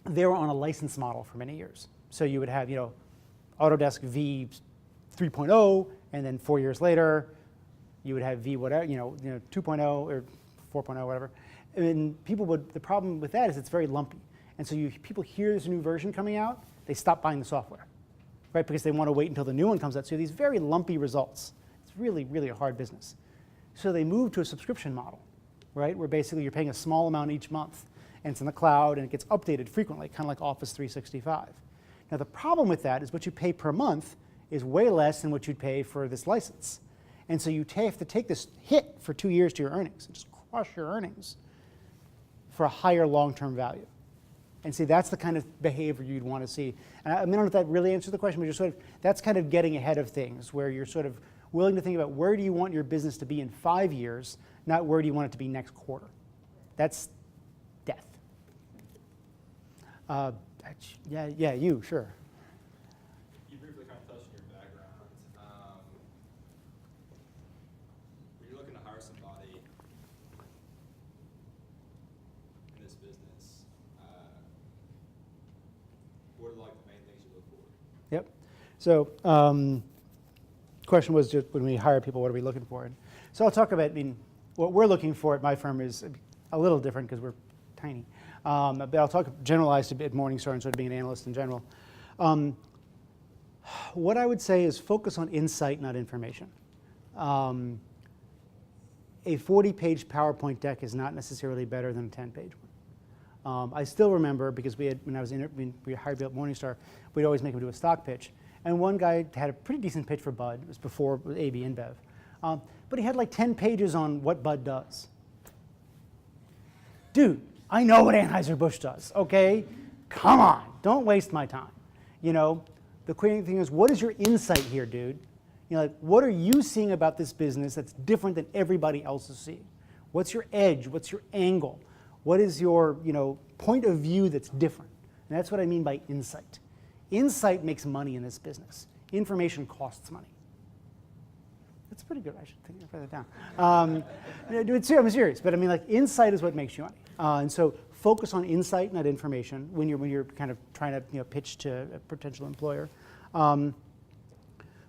B: They were on a license model for many years. So you would have, Autodesk V 3.0, and then 4 years later, you would have V whatever, 2.0 or 4.0, whatever. And people the problem with that is it's very lumpy. And so people hear there's a new version coming out, they stop buying the software, right? Because they want to wait until the new one comes out. So these very lumpy results. It's really, really a hard business. So they moved to a subscription model, right? Where basically you're paying a small amount each month, and it's in the cloud, and it gets updated frequently, kind of like Office 365. Now the problem with that is what you pay per month is way less than what you'd pay for this license. And so you have to take this hit for 2 years to your earnings, and just crush your earnings for a higher long-term value. And see, that's the kind of behavior you'd want to see. And I don't know if that really answers the question, but you're sort of, that's kind of getting ahead of things, where you're sort of willing to think about where do you want your business to be in 5 years, not where do you want it to be next quarter. That's death. Yeah, you, sure.
E: You briefly kind of touched on your background. When you're looking to hire somebody in this business, what are like the main things you look for?
B: Yep. So question was just when we hire people, what are we looking for? And so I'll talk about, what we're looking for at my firm is a little different because we're tiny. But I'll talk generalized a bit Morningstar and sort of being an analyst in general. What I would say is focus on insight, not information. A 40-page PowerPoint deck is not necessarily better than a 10-page one. I still remember, because when we hired people at Morningstar, we'd always make them do a stock pitch. And one guy had a pretty decent pitch for Bud. It was before AB InBev. But he had like 10 pages on what Bud does. Dude, I know what Anheuser-Busch does, okay? Come on, don't waste my time. The quick thing is, what is your insight here, dude? What are you seeing about this business that's different than everybody else is seeing? What's your edge? What's your angle? What is your, point of view that's different? And that's what I mean by insight. Insight makes money in this business. Information costs money. That's pretty good. I should write that down. I'm serious, but insight is what makes you money. And so focus on insight, not information, when you're kind of trying to pitch to a potential employer.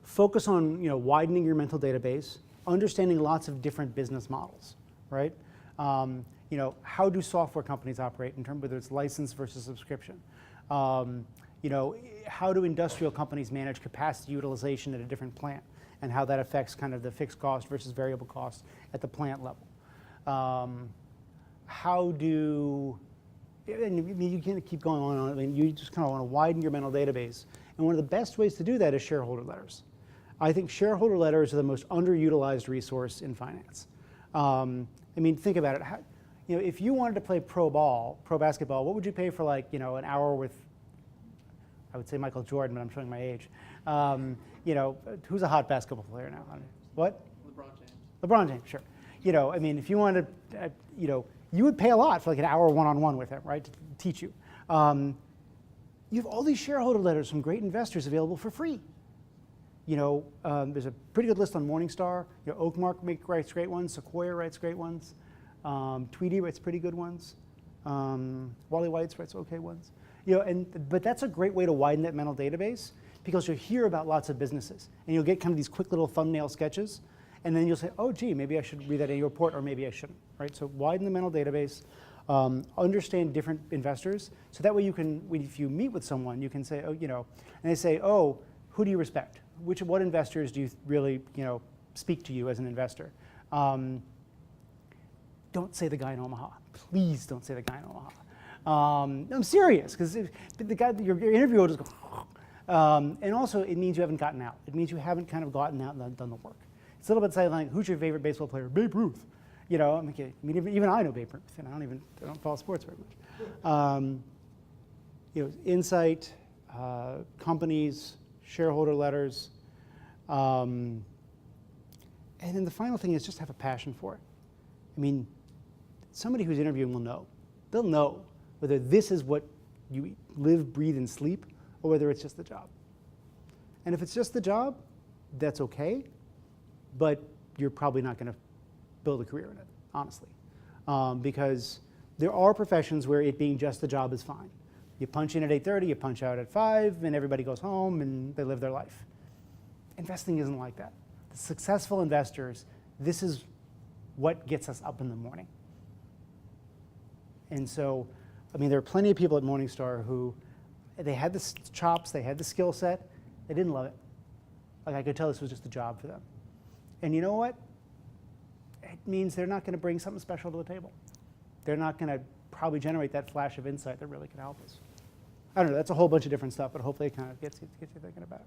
B: Focus on widening your mental database, understanding lots of different business models, right? How do software companies operate in terms whether it's license versus subscription? How do industrial companies manage capacity utilization at a different plant, and how that affects kind of the fixed cost versus variable cost at the plant level? You can't keep going on. You just kind of want to widen your mental database. And one of the best ways to do that is shareholder letters. I think shareholder letters are the most underutilized resource in finance. Think about it. If you wanted to play pro basketball, what would you pay for an hour with, I would say Michael Jordan, but I'm showing my age. Who's a hot basketball player now? What?
G: LeBron James.
B: LeBron James, sure. If you wanted to, you would pay a lot for an hour one-on-one with him, right, to teach you. You have all these shareholder letters from great investors available for free. There's a pretty good list on Morningstar. Oakmark writes great ones. Sequoia writes great ones. Tweedy writes pretty good ones. Wally White's writes okay ones. But that's a great way to widen that mental database, because you'll hear about lots of businesses, and you'll get kind of these quick little thumbnail sketches, and then you'll say, oh, gee, maybe I should read that annual report, or maybe I shouldn't, right? So widen the mental database, understand different investors, so that way you can, if you meet with someone, you can say, and they say, oh, who do you respect? What investors do you really, speak to you as an investor? Don't say the guy in Omaha. Please don't say the guy in Omaha. I'm serious, because the guy, your interviewer will just go, and also it means you haven't gotten out. It means you haven't kind of gotten out and done the work. It's a little bit saying who's your favorite baseball player? Babe Ruth. Even I know Babe Ruth, and I don't follow sports very much. Insight, companies, shareholder letters, and then the final thing is just have a passion for it. Somebody who's interviewing will know. They'll know whether this is what you live, breathe, and sleep, or whether it's just the job. And if it's just the job, that's okay, but you're probably not going to build a career in it, honestly. Because there are professions where it being just the job is fine. You punch in at 8:30, you punch out at 5, and everybody goes home and they live their life. Investing isn't like that. The successful investors, this is what gets us up in the morning. And so I mean, there are plenty of people at Morningstar who, they had the chops, they had the skill set, they didn't love it. Like I could tell this was just a job for them. And you know what? It means they're not going to bring something special to the table. They're not going to probably generate that flash of insight that really can help us. I don't know, that's a whole bunch of different stuff, but hopefully it kind of gets you thinking about it.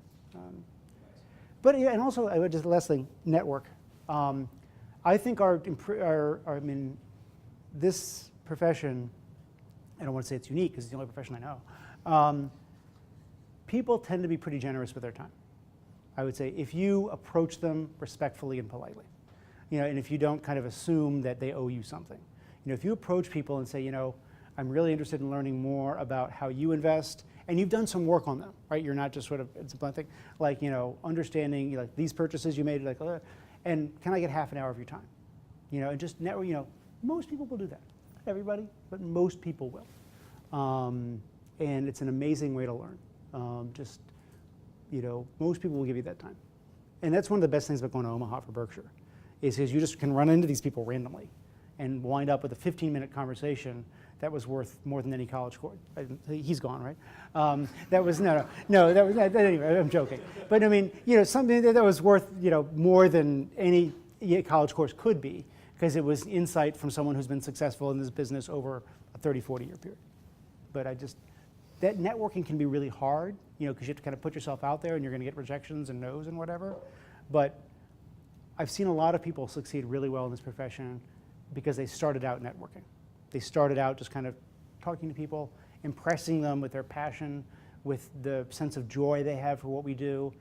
B: But yeah, and also, I would just, last thing, network. I think I mean, this profession, I don't want to say it's unique because it's the only profession I know. People tend to be pretty generous with their time. I would say if you approach them respectfully and politely, and if you don't kind of assume that they owe you something. If you approach people and say, I'm really interested in learning more about how you invest, and you've done some work on them, right? You're not just sort of, it's a blunt thing, like, understanding like these purchases you made, like, and can I get half an hour of your time? And just network, most people will do that. Not everybody, but most people will. And it's an amazing way to learn. Most people will give you that time. And that's one of the best things about going to Omaha for Berkshire, is because you just can run into these people randomly and wind up with a 15-minute conversation that was worth more than any college course. He's gone, right? That was, no, that was, anyway, I'm joking. But I mean, something that was worth, more than any college course could be, because it was insight from someone who's been successful in this business over a 30, 40-year period. But that networking can be really hard, because you have to kind of put yourself out there and you're going to get rejections and no's and whatever. But I've seen a lot of people succeed really well in this profession because they started out networking. They started out just kind of talking to people, impressing them with their passion, with the sense of joy they have for what we do,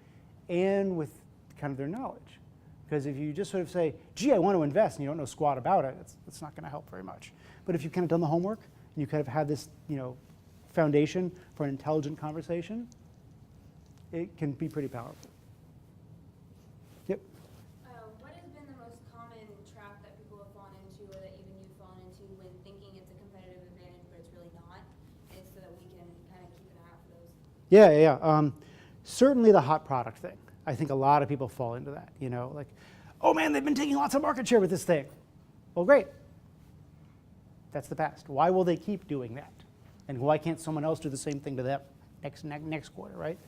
B: and with kind of their knowledge. Because if you just sort of say, gee, I want to invest, and you don't know squat about it, it's not going to help very much. But if you've kind of done the homework, and you kind of have this, foundation for an intelligent conversation, it can be pretty powerful. Yep.
J: What has been the most common trap that people have fallen into, or that even you've fallen into, when thinking it's a competitive advantage, but it's really not, and so that we can kind of keep an eye out for those?
B: Yeah. Certainly the hot product thing. I think a lot of people fall into that. Like, oh man, they've been taking lots of market share with this thing. Well, great. That's the past. Why will they keep doing that? And why can't someone else do the same thing to them next quarter, right?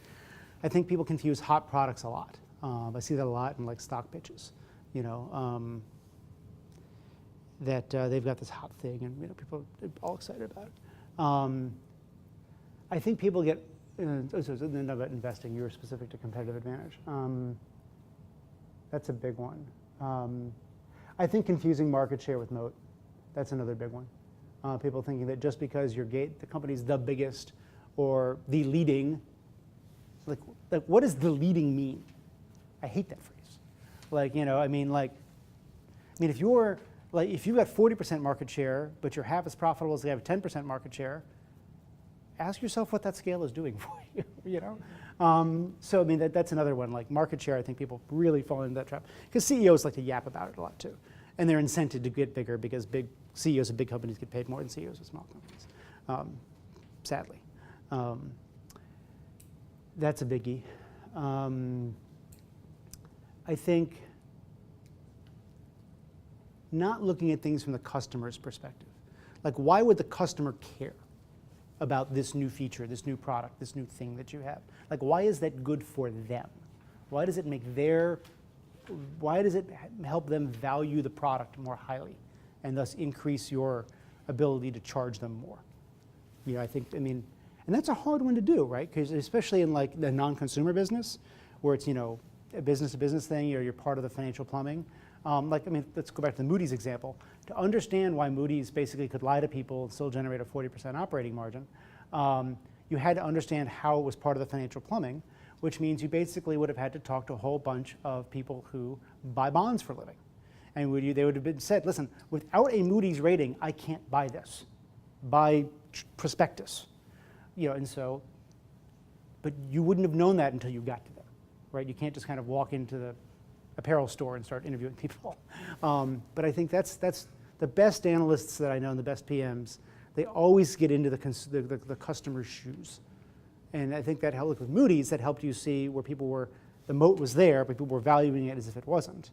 B: I think people confuse hot products a lot. I see that a lot in like stock pitches, that they've got this hot thing, and people are all excited about it. I think people get, then about investing, you were specific to competitive advantage. That's a big one. I think confusing market share with moat, that's another big one. People thinking that just because the company's the biggest or the leading, like what does the leading mean? I hate that phrase. If you've got 40% market share, but you're half as profitable as they have 10% market share, ask yourself what that scale is doing for you, So that's another one. Like market share, I think people really fall into that trap, because CEOs like to yap about it a lot too. And they're incented to get bigger because big CEOs of big companies get paid more than CEOs of small companies, sadly. That's a biggie. I think not looking at things from the customer's perspective. Like, why would the customer care about this new feature, this new product, this new thing that you have? Like, why is that good for them? Why does it help them value the product more highly and thus increase your ability to charge them more? And that's a hard one to do, right? Because especially in like the non-consumer business, where it's, a business-to-business thing, you're part of the financial plumbing. Let's go back to the Moody's example. To understand why Moody's basically could lie to people and still generate a 40% operating margin, you had to understand how it was part of the financial plumbing, which means you basically would have had to talk to a whole bunch of people who buy bonds for a living. And they would have said, listen, without a Moody's rating, I can't buy this. By prospectus. But you wouldn't have known that until you got to them, right? You can't just kind of walk into the apparel store and start interviewing people. But I think that's the best analysts that I know and the best PMs, they always get into the customer's shoes. And I think that helped with Moody's, that helped you see where people were, the moat was there, but people were valuing it as if it wasn't.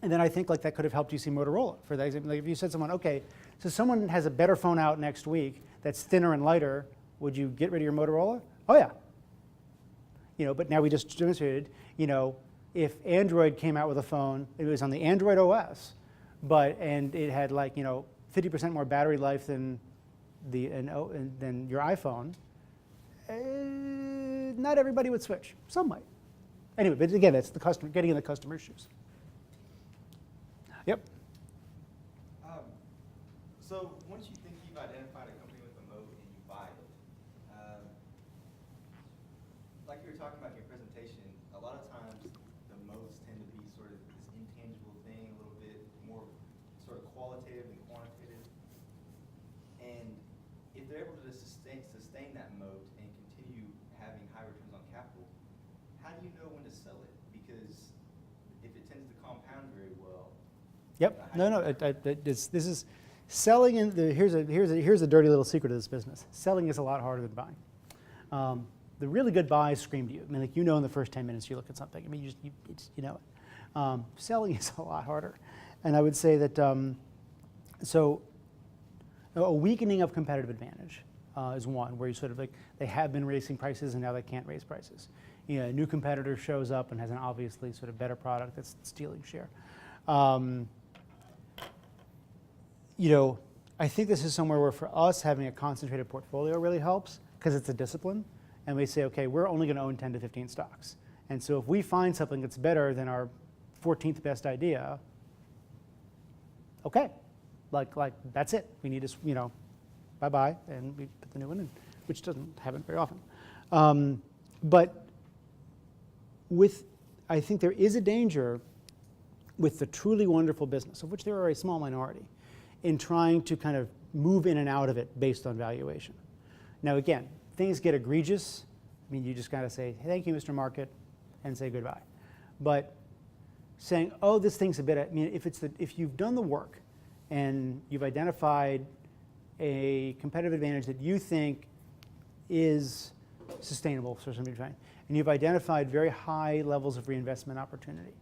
B: And then I think like that could have helped you see Motorola for that example. Like if you said to someone, okay, so someone has a better phone out next week that's thinner and lighter, would you get rid of your Motorola? Oh yeah. But now we just demonstrated, if Android came out with a phone, it was on the Android OS, and it had 50% more battery life than than your iPhone, not everybody would switch. Some might. Anyway, but again, that's the customer, getting in the customer's shoes. Yep.
E: So once you think you've identified a company with a moat and you buy it, like you were talking about in your presentation, a lot of times the moats tend to be sort of this intangible thing, a little bit more sort of qualitative than quantitative. And if they're able to sustain that moat and continue having high returns on capital, how do you know when to sell it? Because if it tends to compound very well.
B: Yep. No. This is selling. Here's a dirty little secret of this business. Selling is a lot harder than buying. The really good buys scream to you. I mean, in the first 10 minutes you look at something. I mean, you know it. Selling is a lot harder, and I would say that so a weakening of competitive advantage is one where you sort of they have been raising prices and now they can't raise prices. A new competitor shows up and has an obviously sort of better product that's stealing share. I think this is somewhere where for us having a concentrated portfolio really helps because it's a discipline. And we say, okay, we're only going to own 10 to 15 stocks. And so if we find something that's better than our 14th best idea, okay, like that's it. We need to, bye-bye, and we put the new one in, which doesn't happen very often. But I think there is a danger with the truly wonderful business, of which there are a small minority, in trying to kind of move in and out of it based on valuation. Now again, things get egregious. I mean, you just got to say, hey, thank you, Mr. Market, and say goodbye. But saying, oh, this thing's a bit, if you've done the work and you've identified a competitive advantage that you think is sustainable for somebody trying, and you've identified very high levels of reinvestment opportunity,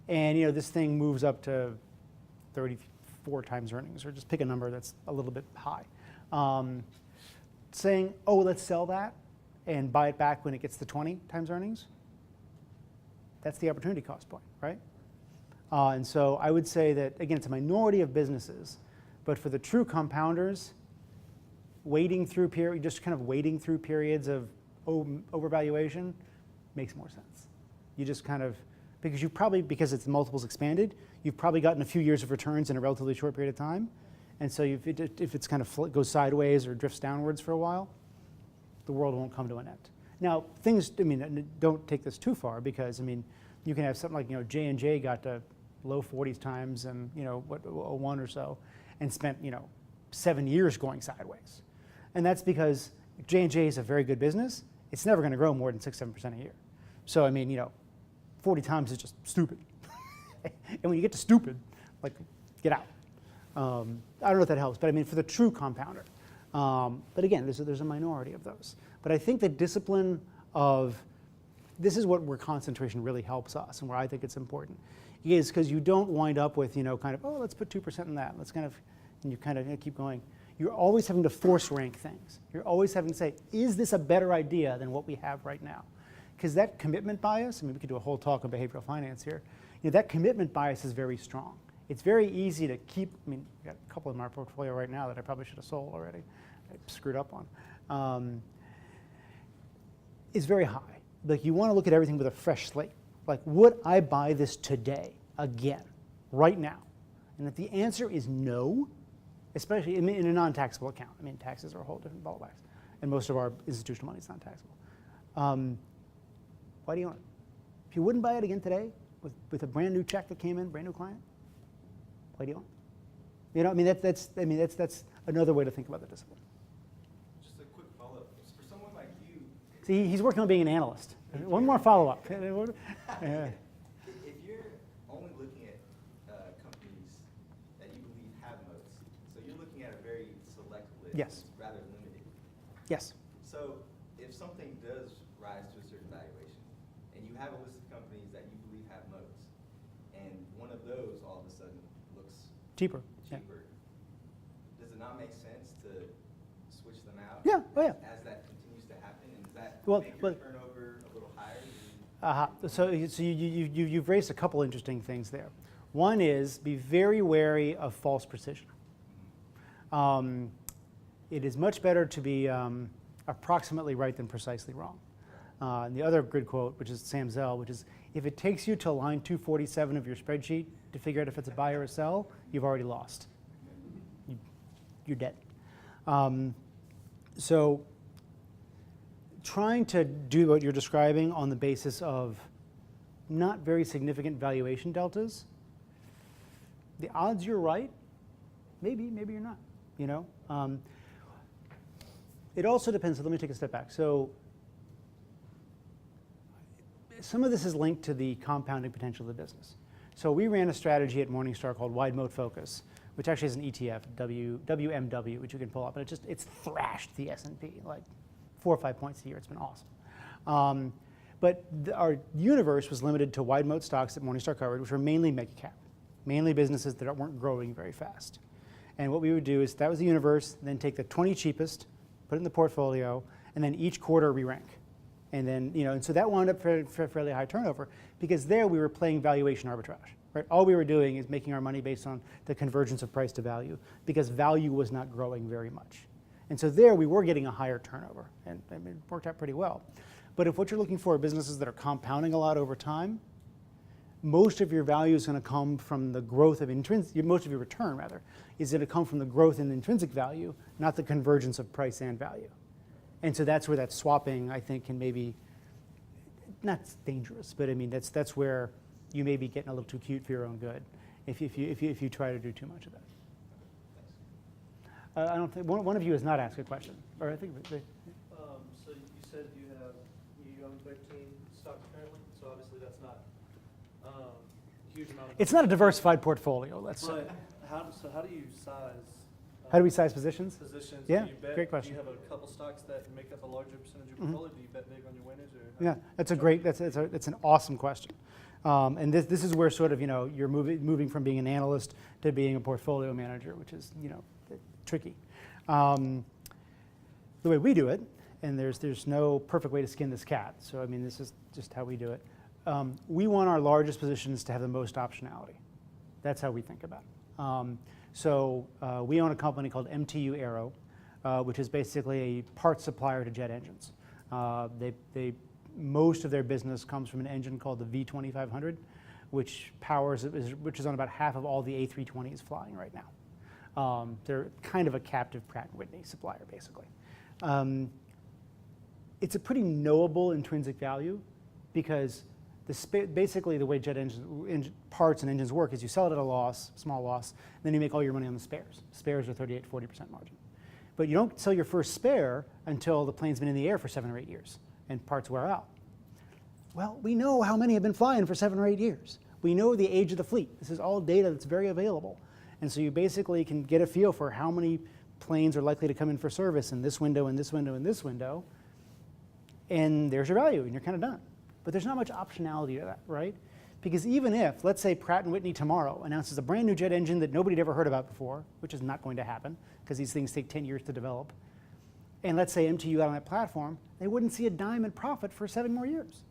B: and this thing moves up to 34 times earnings, or just pick a number that's a little bit high. Saying, oh, let's sell that and buy it back when it gets to 20 times earnings, that's the opportunity cost point, right? And so I would say that, again, it's a minority of businesses, but for the true compounders, waiting through periods of overvaluation makes more sense. You just because it's multiples expanded, you've probably gotten a few years of returns in a relatively short period of time. And so if it's kind of goes sideways or drifts downwards for a while, the world won't come to an end. Now, don't take this too far because, you can have something like, J&J got to low 40s times and, 01 or so and spent, 7 years going sideways. And that's because J&J is a very good business. It's never going to grow more than 6-7% a year. So, 40 times is just stupid. And when you get to stupid, get out. I don't know if that helps, but for the true compounder. But again, there's a minority of those. But I think the discipline of, this is where concentration really helps us and where I think it's important, is because you don't wind up with, let's put 2% in that. And you keep going. You're always having to force rank things. You're always having to say, is this a better idea than what we have right now? Because that commitment bias, we could do a whole talk on behavioral finance here. That commitment bias is very strong. It's very easy to keep, I've got a couple in my portfolio right now that I probably should have sold already. I screwed up on. It's very high. You want to look at everything with a fresh slate. Would I buy this today, again, right now? And if the answer is no, especially in a non-taxable account, taxes are a whole different ball of wax, and most of our institutional money is not taxable. Why do you own it? If you wouldn't buy it again today with a brand new check that came in, brand new client, why do you own it? That's another way to think about the discipline.
E: Just a quick follow-up. For someone like you,
B: See, he's working on being an analyst. One more follow-up.
E: if you're only looking at companies that you believe have moats, so you're looking at a very select list.
B: Yes.
E: Rather limited.
B: Yes.
E: So if something does rise to a certain valuation, and you have a list of companies that you believe have moats, and one of those all of a sudden looks
B: Cheaper. Yeah.
E: cheaper. Does it not make sense to switch them out?
B: Yeah, oh yeah.
E: As that continues to happen, and does that
B: Well,
E: make your
B: well-
E: turnover a little higher?
B: So you've raised a couple interesting things there. One is be very wary of false precision. It is much better to be approximately right than precisely wrong. And the other good quote, which is Sam Zell, which is, if it takes you to line 247 of your spreadsheet to figure out if it's a buy or a sell, you've already lost. You're dead. So trying to do what you're describing on the basis of not very significant valuation deltas, the odds you're right, maybe you're not, you know? It also depends, so let me take a step back. So some of this is linked to the compounding potential of the business. So we ran a strategy at Morningstar called Wide Moat Focus, which actually is an ETF, WMW, which you can pull up, and it's thrashed the S&P like 4 or 5 points a year. It's been awesome. But our universe was limited to wide moat stocks that Morningstar covered, which were mainly mega cap, mainly businesses that weren't growing very fast. And what we would do is, that was the universe, then take the 20 cheapest, put it in the portfolio, and then each quarter re-rank. And then, you know, and so that wound up for fairly high turnover, because there we were playing valuation arbitrage, right? All we were doing is making our money based on the convergence of price to value, because value was not growing very much. And so there we were getting a higher turnover, and it worked out pretty well. But if what you're looking for are businesses that are compounding a lot over time, most of your value is going to come from the growth of most of your return, rather, is going to come from the growth in intrinsic value, not the convergence of price and value. And so that's where that swapping, I think, can maybe, not dangerous, but I mean, that's where you may be getting a little too cute for your own good if you try to do too much of that. I don't think, one of you has not asked a question, or I think
K: So you said you own 13 stocks currently, so obviously that's not a huge amount of.
B: it's not a diversified portfolio, let's say.
K: But how do you size?
B: How do we size positions?
K: Positions?
B: Yeah,
K: Do you bet,
B: great question.
K: Do you have a couple stocks that make up a larger percentage of your portfolio? Do you bet big on your winners, or?
B: Yeah, that's an awesome question. And this is where sort of, you know, you're moving from being an analyst to being a portfolio manager, which is, you know, tricky. The way we do it, and there's no perfect way to skin this cat, so I mean, this is just how we do it. We want our largest positions to have the most optionality. That's how we think about it. So we own a company called MTU Aero, which is basically a parts supplier to jet engines. Most of their business comes from an engine called the V2500, which is on about half of all the A320s flying right now. They're kind of a captive Pratt & Whitney supplier, basically. It's a pretty knowable intrinsic value, because basically the way jet engine parts and engines work is you sell it at a loss, small loss, and then you make all your money on the spares. Spares are 38-40% margin. But you don't sell your first spare until the plane's been in the air for 7 or 8 years and parts wear out. Well, we know how many have been flying for 7 or 8 years. We know the age of the fleet. This is all data that's very available. And so you basically can get a feel for how many planes are likely to come in for service in this window, and this window, and this window. And there's your value, and you're kind of done. But there's not much optionality to that, right? Because even if, let's say Pratt & Whitney tomorrow announces a brand new jet engine that nobody had ever heard about before, which is not going to happen, because these things take 10 years to develop, and let's say MTU got on that platform, they wouldn't see a dime in profit for 7 more years.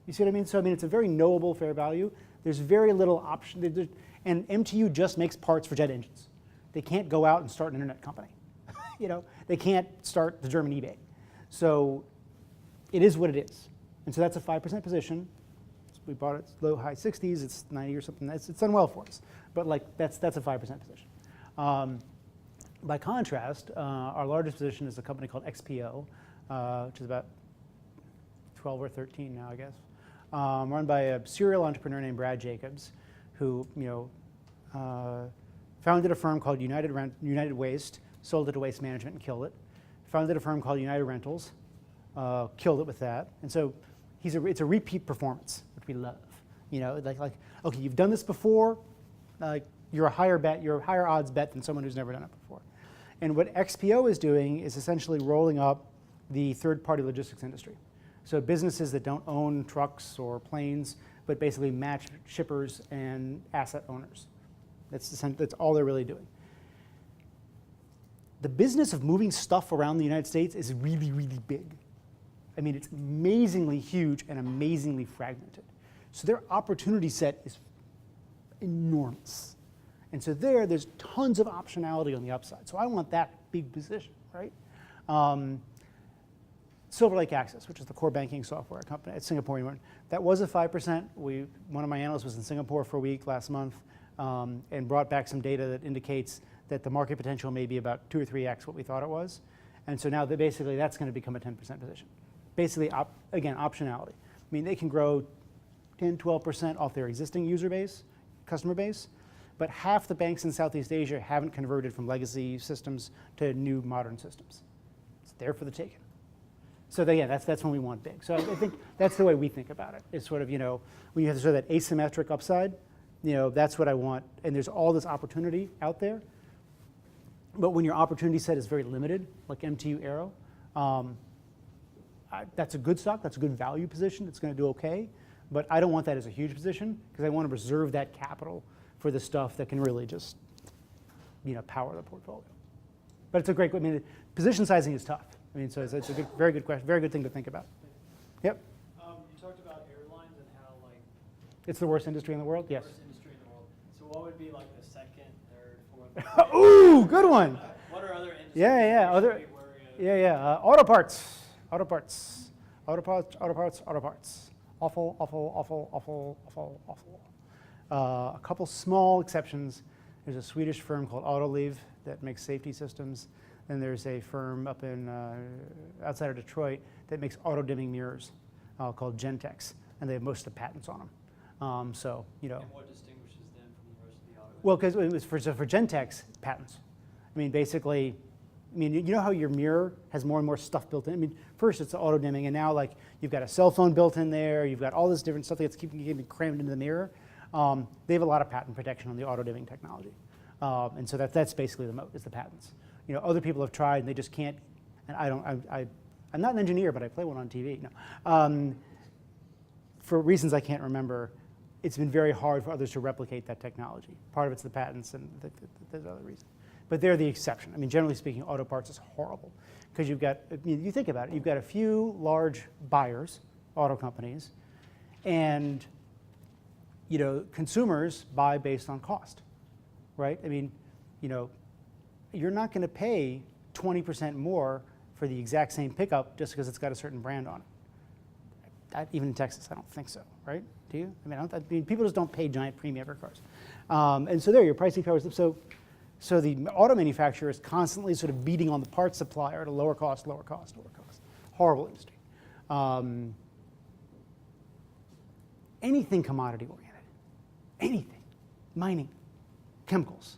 B: You see what I mean? So I mean, it's a very knowable fair value. There's very little option, and MTU just makes parts for jet engines. They can't go out and start an internet company. You know, they can't start the German eBay. So it is what it is. And so that's a 5% position. We bought it low, high 60s. It's 90 or something. It's done well for us. But like that's a 5% position. By contrast, our largest position is a company called XPO, which is about 12 or 13 now, I guess. Run by a serial entrepreneur named Brad Jacobs, who founded a firm called United Waste, sold it to Waste Management and killed it. Founded a firm called United Rentals, killed it with that. And so it's a repeat performance, which we love. You know, like okay, you've done this before. You're a higher odds bet than someone who's never done it before. And what XPO is doing is essentially rolling up the third-party logistics industry. So businesses that don't own trucks or planes, but basically match shippers and asset owners. That's all they're really doing. The business of moving stuff around the United States is really, really big. I mean, it's amazingly huge and amazingly fragmented. So their opportunity set is enormous. And so there's tons of optionality on the upside. So I want that big position, right? Silver Lake Access, which is the core banking software company at Singapore, that was a 5%. One of my analysts was in Singapore for a week last month and brought back some data that indicates that the market potential may be about 2 or 3x what we thought it was. And so now basically that's going to become a 10% position. Basically, again, optionality. I mean, they can grow 10, 12% off their existing user base, customer base, but half the banks in Southeast Asia haven't converted from legacy systems to new modern systems. It's there for the taking. So that's when we want big. So I think that's the way we think about it. It's sort of, when you have sort of that asymmetric upside, that's what I want. And there's all this opportunity out there. But when your opportunity set is very limited, like MTU Aero, that's a good stock. That's a good value position. It's going to do okay. But I don't want that as a huge position because I want to reserve that capital for the stuff that can really just, power the portfolio. But it's a great. Position sizing is tough. So it's a very good question, very good thing to think about. Yep.
G: You talked about airlines and how
B: it's the worst industry in the world. Yes.
G: Worst industry in the world. So what would be like the second, third, fourth?
B: Ooh, good one.
G: What are other industries?
B: Auto parts. Awful. A couple small exceptions. There's a Swedish firm called Autoliv that makes safety systems. And there's a firm up in outside of Detroit that makes auto-dimming mirrors called Gentex, and they have most of the patents on them.
G: And what distinguishes them from the rest of the auto?
B: Well, because it was for Gentex patents. Basically, how your mirror has more and more stuff built in. First it's auto-dimming, and now you've got a cell phone built in there. You've got all this different stuff that's getting crammed into the mirror. They have a lot of patent protection on the auto-dimming technology, and so that's basically the moat is the patents. Other people have tried and they just can't. And I'm not an engineer, but I play one on TV. No. For reasons I can't remember, it's been very hard for others to replicate that technology. Part of it's the patents, and there's other reasons. But they're the exception. Generally speaking, auto parts is horrible because you've got. You think about it. You've got a few large buyers, auto companies, and consumers buy based on cost, right? You're not going to pay 20% more for the exact same pickup just because it's got a certain brand on it. Even in Texas, I don't think so, right? Do you? People just don't pay giant premium for cars. And so your pricing power is so the auto manufacturer is constantly sort of beating on the parts supplier at a lower cost. Horrible industry. Anything commodity oriented, anything, mining, chemicals,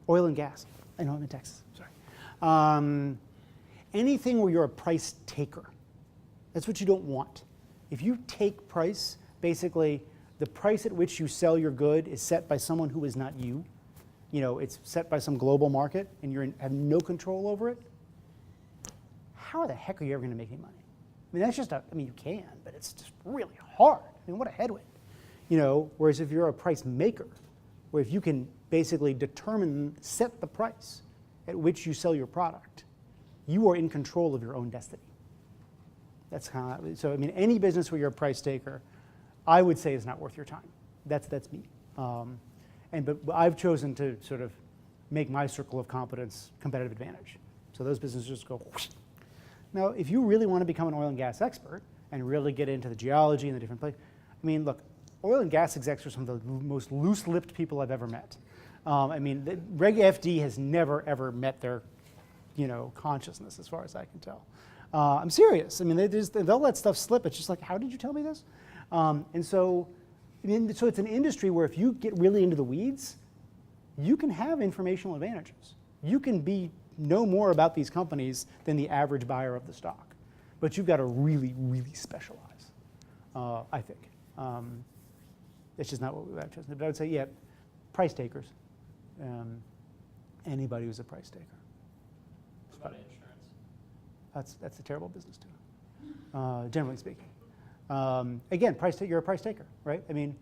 B: oil and gas. I know I'm in Texas, sorry. Anything where you're a price taker, that's what you don't want. If you take price, basically the price at which you sell your good is set by someone who is not you. It's set by some global market and you have no control over it. How the heck are you ever going to make any money? That's just you can, but it's just really hard. What a headwind. Whereas if you're a price maker, where if you can basically set the price at which you sell your product, you are in control of your own destiny. That's any business where you're a price taker, I would say is not worth your time. That's me. But I've chosen to sort of make my circle of competence competitive advantage. So those businesses just go whoosh. Now, if you really want to become an oil and gas expert and really get into the geology and the different places, look, oil and gas execs are some of the most loose-lipped people I've ever met. Reg FD has never, ever met their, consciousness, as far as I can tell. I'm serious. They'll let stuff slip. It's just like, how did you tell me this? So it's an industry where if you get really into the weeds, you can have informational advantages. You can know more about these companies than the average buyer of the stock. But you've got to really, really specialize, I think. It's just not what we've chosen. But I would say, price takers. Anybody who's a price taker.
G: What about insurance?
B: That's a terrible business too. generally speaking. Again, you're a price taker, right? I mean,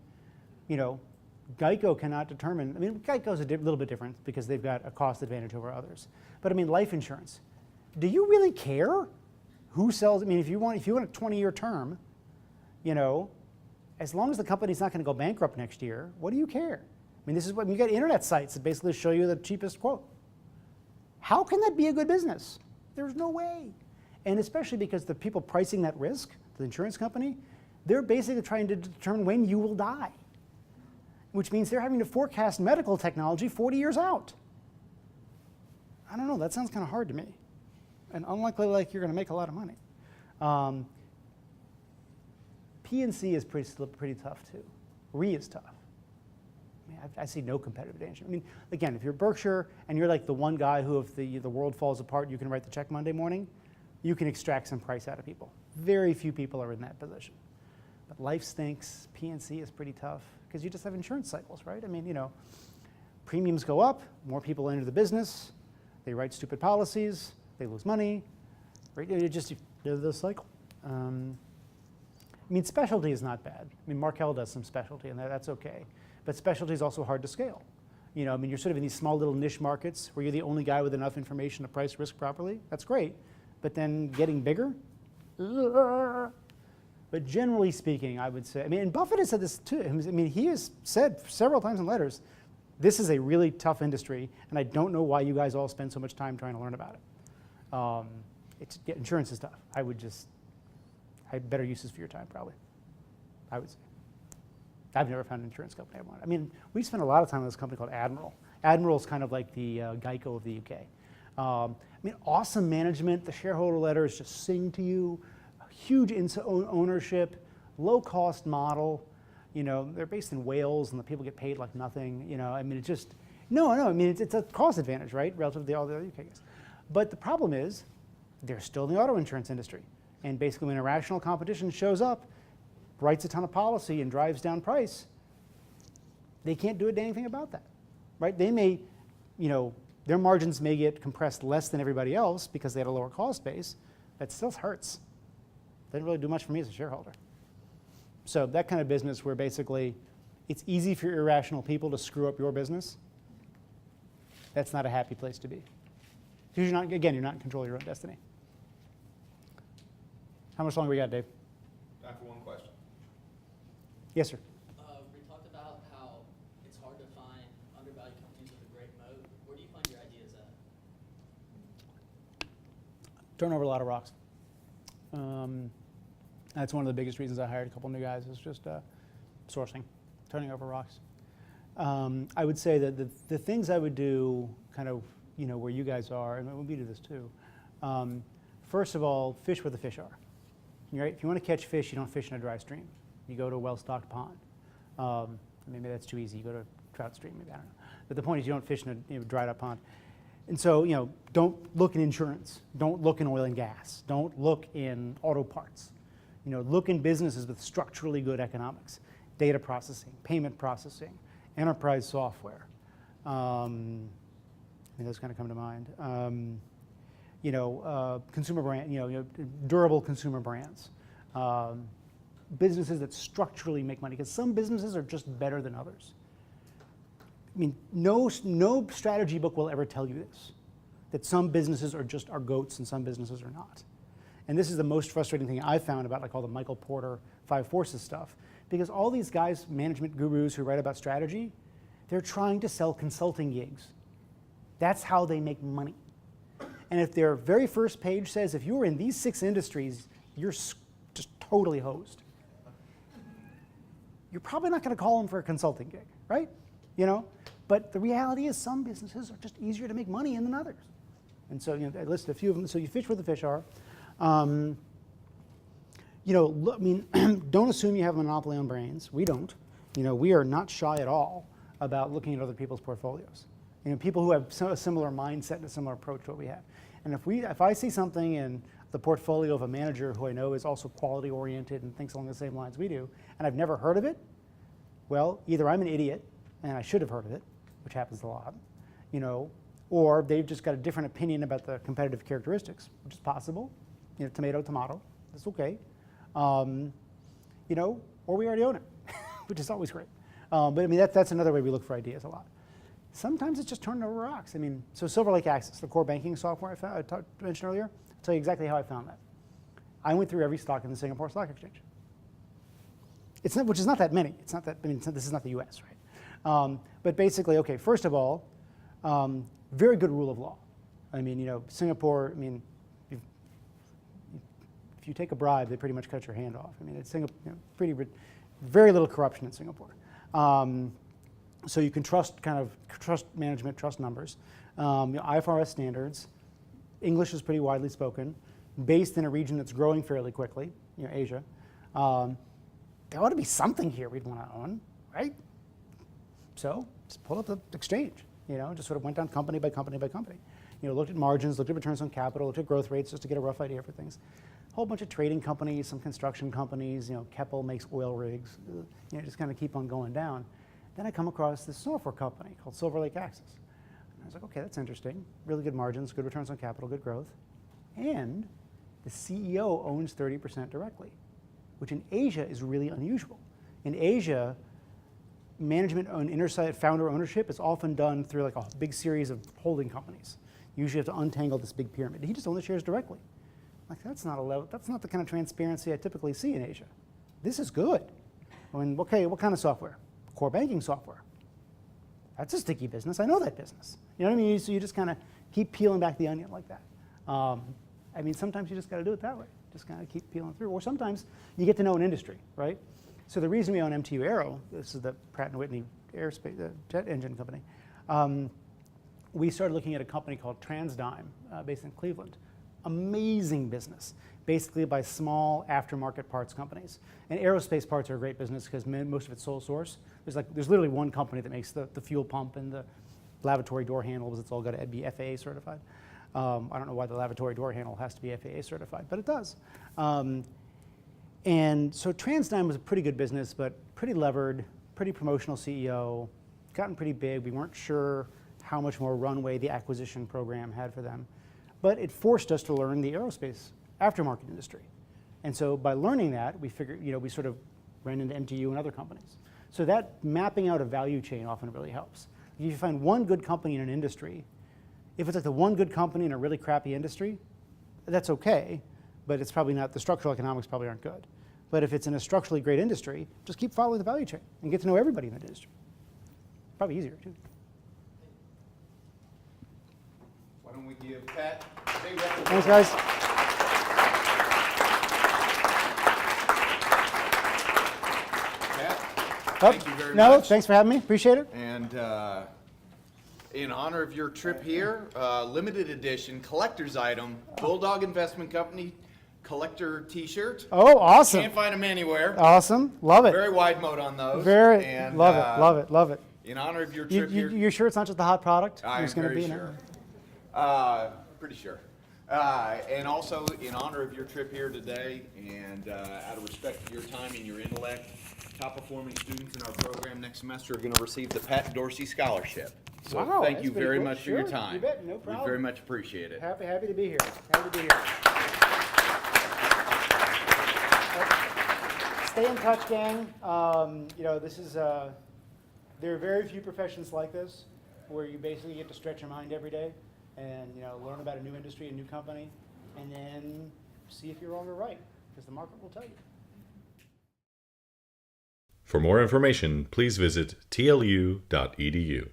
B: Geico cannot determine, Geico's a little bit different because they've got a cost advantage over others. But I mean, life insurance, do you really care who sells? I mean, if you want a 20-year term, as long as the company's not going to go bankrupt next year, what do you care? I mean, this is what you got internet sites that basically show you the cheapest quote. How can that be a good business? There's no way. And especially because the people pricing that risk, the insurance company, they're basically trying to determine when you will die, which means they're having to forecast medical technology 40 years out. I don't know, that sounds kind of hard to me. And unlikely like you're going to make a lot of money. P&C is pretty tough too. Re is tough. I see no competitive advantage. I mean, again, if you're Berkshire and you're like the one guy who, if the world falls apart, you can write the check Monday morning, you can extract some price out of people. Very few people are in that position. But life stinks. P&C is pretty tough because you just have insurance cycles, right? I mean, premiums go up, more people enter the business, they write stupid policies, they lose money, right? There's the cycle. Specialty is not bad. Markel does some specialty, and that's okay. But specialty is also hard to scale. You're sort of in these small little niche markets where you're the only guy with enough information to price risk properly. That's great. But then getting bigger? But generally speaking, I would say, and Buffett has said this too. He has said several times in letters, this is a really tough industry, and I don't know why you guys all spend so much time trying to learn about it. Insurance is tough. I have better uses for your time, probably. I would say. I've never found an insurance company I want. We spent a lot of time with this company called Admiral. Admiral's kind of like the Geico of the UK. Awesome management. The shareholder letters just sing to you. Huge ownership, low-cost model. They're based in Wales, and the people get paid like nothing. It's a cost advantage, right, relative to all the other UK guys. But the problem is, they're still in the auto insurance industry. And basically, when irrational competition shows up, writes a ton of policy and drives down price, they can't do anything about that, right? They may, their margins may get compressed less than everybody else because they had a lower cost base. That still hurts. Doesn't really do much for me as a shareholder. So that kind of business where basically it's easy for irrational people to screw up your business, that's not a happy place to be. Because you're not in control of your own destiny. How much longer we got, Dave?
A: Time for one question.
B: Yes, sir.
L: We talked about how it's hard to find undervalued companies with a great moat. Where do you find your ideas at?
B: Turn over a lot of rocks. That's one of the biggest reasons I hired a couple new guys is just sourcing, turning over rocks. I would say that the things I would do kind of, where you guys are, and we do this too. First of all, fish where the fish are. Right? If you want to catch fish, you don't fish in a dry stream. You go to a well-stocked pond. Maybe that's too easy. You go to a trout stream, maybe, I don't know. But the point is you don't fish in a dried up pond. And so, don't look in insurance. Don't look in oil and gas. Don't look in auto parts. Look in businesses with structurally good economics, data processing, payment processing, enterprise software. Those kind of come to mind. Consumer brand, durable consumer brands. Businesses that structurally make money, because some businesses are just better than others. No strategy book will ever tell you this, that some businesses are goats and some businesses are not. And this is the most frustrating thing I've found about all the Michael Porter 5 Forces stuff, because all these guys, management gurus who write about strategy, they're trying to sell consulting gigs. That's how they make money. And if their very first page says, if you're in these 6 industries, you're just totally hosed, you're probably not going to call them for a consulting gig, right? But the reality is some businesses are just easier to make money in than others. And so I listed a few of them. So you fish where the fish are. Don't assume you have a monopoly on brains. We don't. We are not shy at all about looking at other people's portfolios. People who have a similar mindset and a similar approach to what we have. And if I see something in the portfolio of a manager who I know is also quality oriented and thinks along the same lines we do, and I've never heard of it, well, either I'm an idiot and I should have heard of it, which happens a lot, or they've just got a different opinion about the competitive characteristics, which is possible. Tomato, tomato. That's okay. You know, or we already own it, which is always great. But I mean, that's another way we look for ideas a lot. Sometimes it's just turning over rocks. I mean, so Silver Lake Access, the core banking software I mentioned earlier, I'll tell you exactly how I found that. I went through every stock in the Singapore Stock Exchange. It's not, which is not that many. It's not that, I mean, this is not the US, right? But basically, okay, first of all, very good rule of law. I mean, you know, Singapore, I mean, if you take a bribe, they pretty much cut your hand off. I mean, it's Singapore, you know, very little corruption in Singapore. So you can trust management, trust numbers. You know, IFRS standards. English is pretty widely spoken. Based in a region that's growing fairly quickly, you know, Asia. There ought to be something here we'd want to own, right? So just pull up the exchange. You know, just sort of went down company by company by company. You know, looked at margins, looked at returns on capital, looked at growth rates just to get a rough idea for things. A whole bunch of trading companies, some construction companies. You know, Keppel makes oil rigs. You know, just kind of keep on going down. Then I come across this software company called Silver Lake Access. And I was like, okay, that's interesting. Really good margins, good returns on capital, good growth. And the CEO owns 30% directly, which in Asia is really unusual. In Asia, management and founder ownership is often done through like a big series of holding companies. You usually have to untangle this big pyramid. He just owned the shares directly. Like that's not the kind of transparency I typically see in Asia. This is good. I mean, okay, what kind of software? Core banking software. That's a sticky business. I know that business. You know what I mean? So you just kind of keep peeling back the onion like that. I mean, sometimes you just got to do it that way. Just kind of keep peeling through. Or sometimes you get to know an industry, right? So the reason we own MTU Aero, this is the Pratt & Whitney aerospace jet engine company, we started looking at a company called TransDigm based in Cleveland. Amazing business, basically by small aftermarket parts companies. And aerospace parts are a great business because most of it's sole source. There's literally one company that makes the fuel pump and the lavatory door handles. It's all got to be FAA certified. I don't know why the lavatory door handle has to be FAA certified, but it does. And so TransDigm was a pretty good business, but pretty levered, pretty promotional CEO, gotten pretty big. We weren't sure how much more runway the acquisition program had for them. But it forced us to learn the aerospace aftermarket industry. And so by learning that, we figured, you know, we sort of ran into MTU and other companies. So that mapping out a value chain often really helps. If you find one good company in an industry, if it's like the one good company in a really crappy industry, that's okay, but it's probably not, the structural economics probably aren't good. But if it's in a structurally great industry, just keep following the value chain and get to know everybody in that industry. Probably easier too.
A: Why don't we give Pat a big round of applause.
B: Thanks, guys.
A: Pat, thank you very
B: No,
A: much.
B: thanks for having me. Appreciate it.
A: And in honor of your trip here, limited edition collector's item, Bulldog Investment Company collector T-shirt.
B: Oh, awesome.
A: Can't find them anywhere.
B: Awesome. Love it.
A: Very wide moat on those.
B: Very.
A: And,
B: Love it. Love it. Love it.
A: In honor of your trip here.
B: You're sure it's not just the hot product?
A: I'm
B: It's gonna
A: very
B: be in
A: sure.
B: it?
A: Pretty sure. And also, in honor of your trip here today, and out of respect for your time and your intellect, top-performing students in our program next semester are going to receive the Pat Dorsey Scholarship. So
B: Wow,
A: thank
B: that's
A: you
B: pretty
A: very
B: cool.
A: much for your
B: Sure,
A: time.
B: you bet, no problem.
A: We very much appreciate it.
B: Happy to be here. Happy to be here. Stay in touch, gang. You know, this is there are very few professions like this where you basically get to stretch your mind every day and, you know, learn about a new industry, a new company, and then see if you're wrong or right, because the market will tell you.
M: For more information, please visit tlu.edu.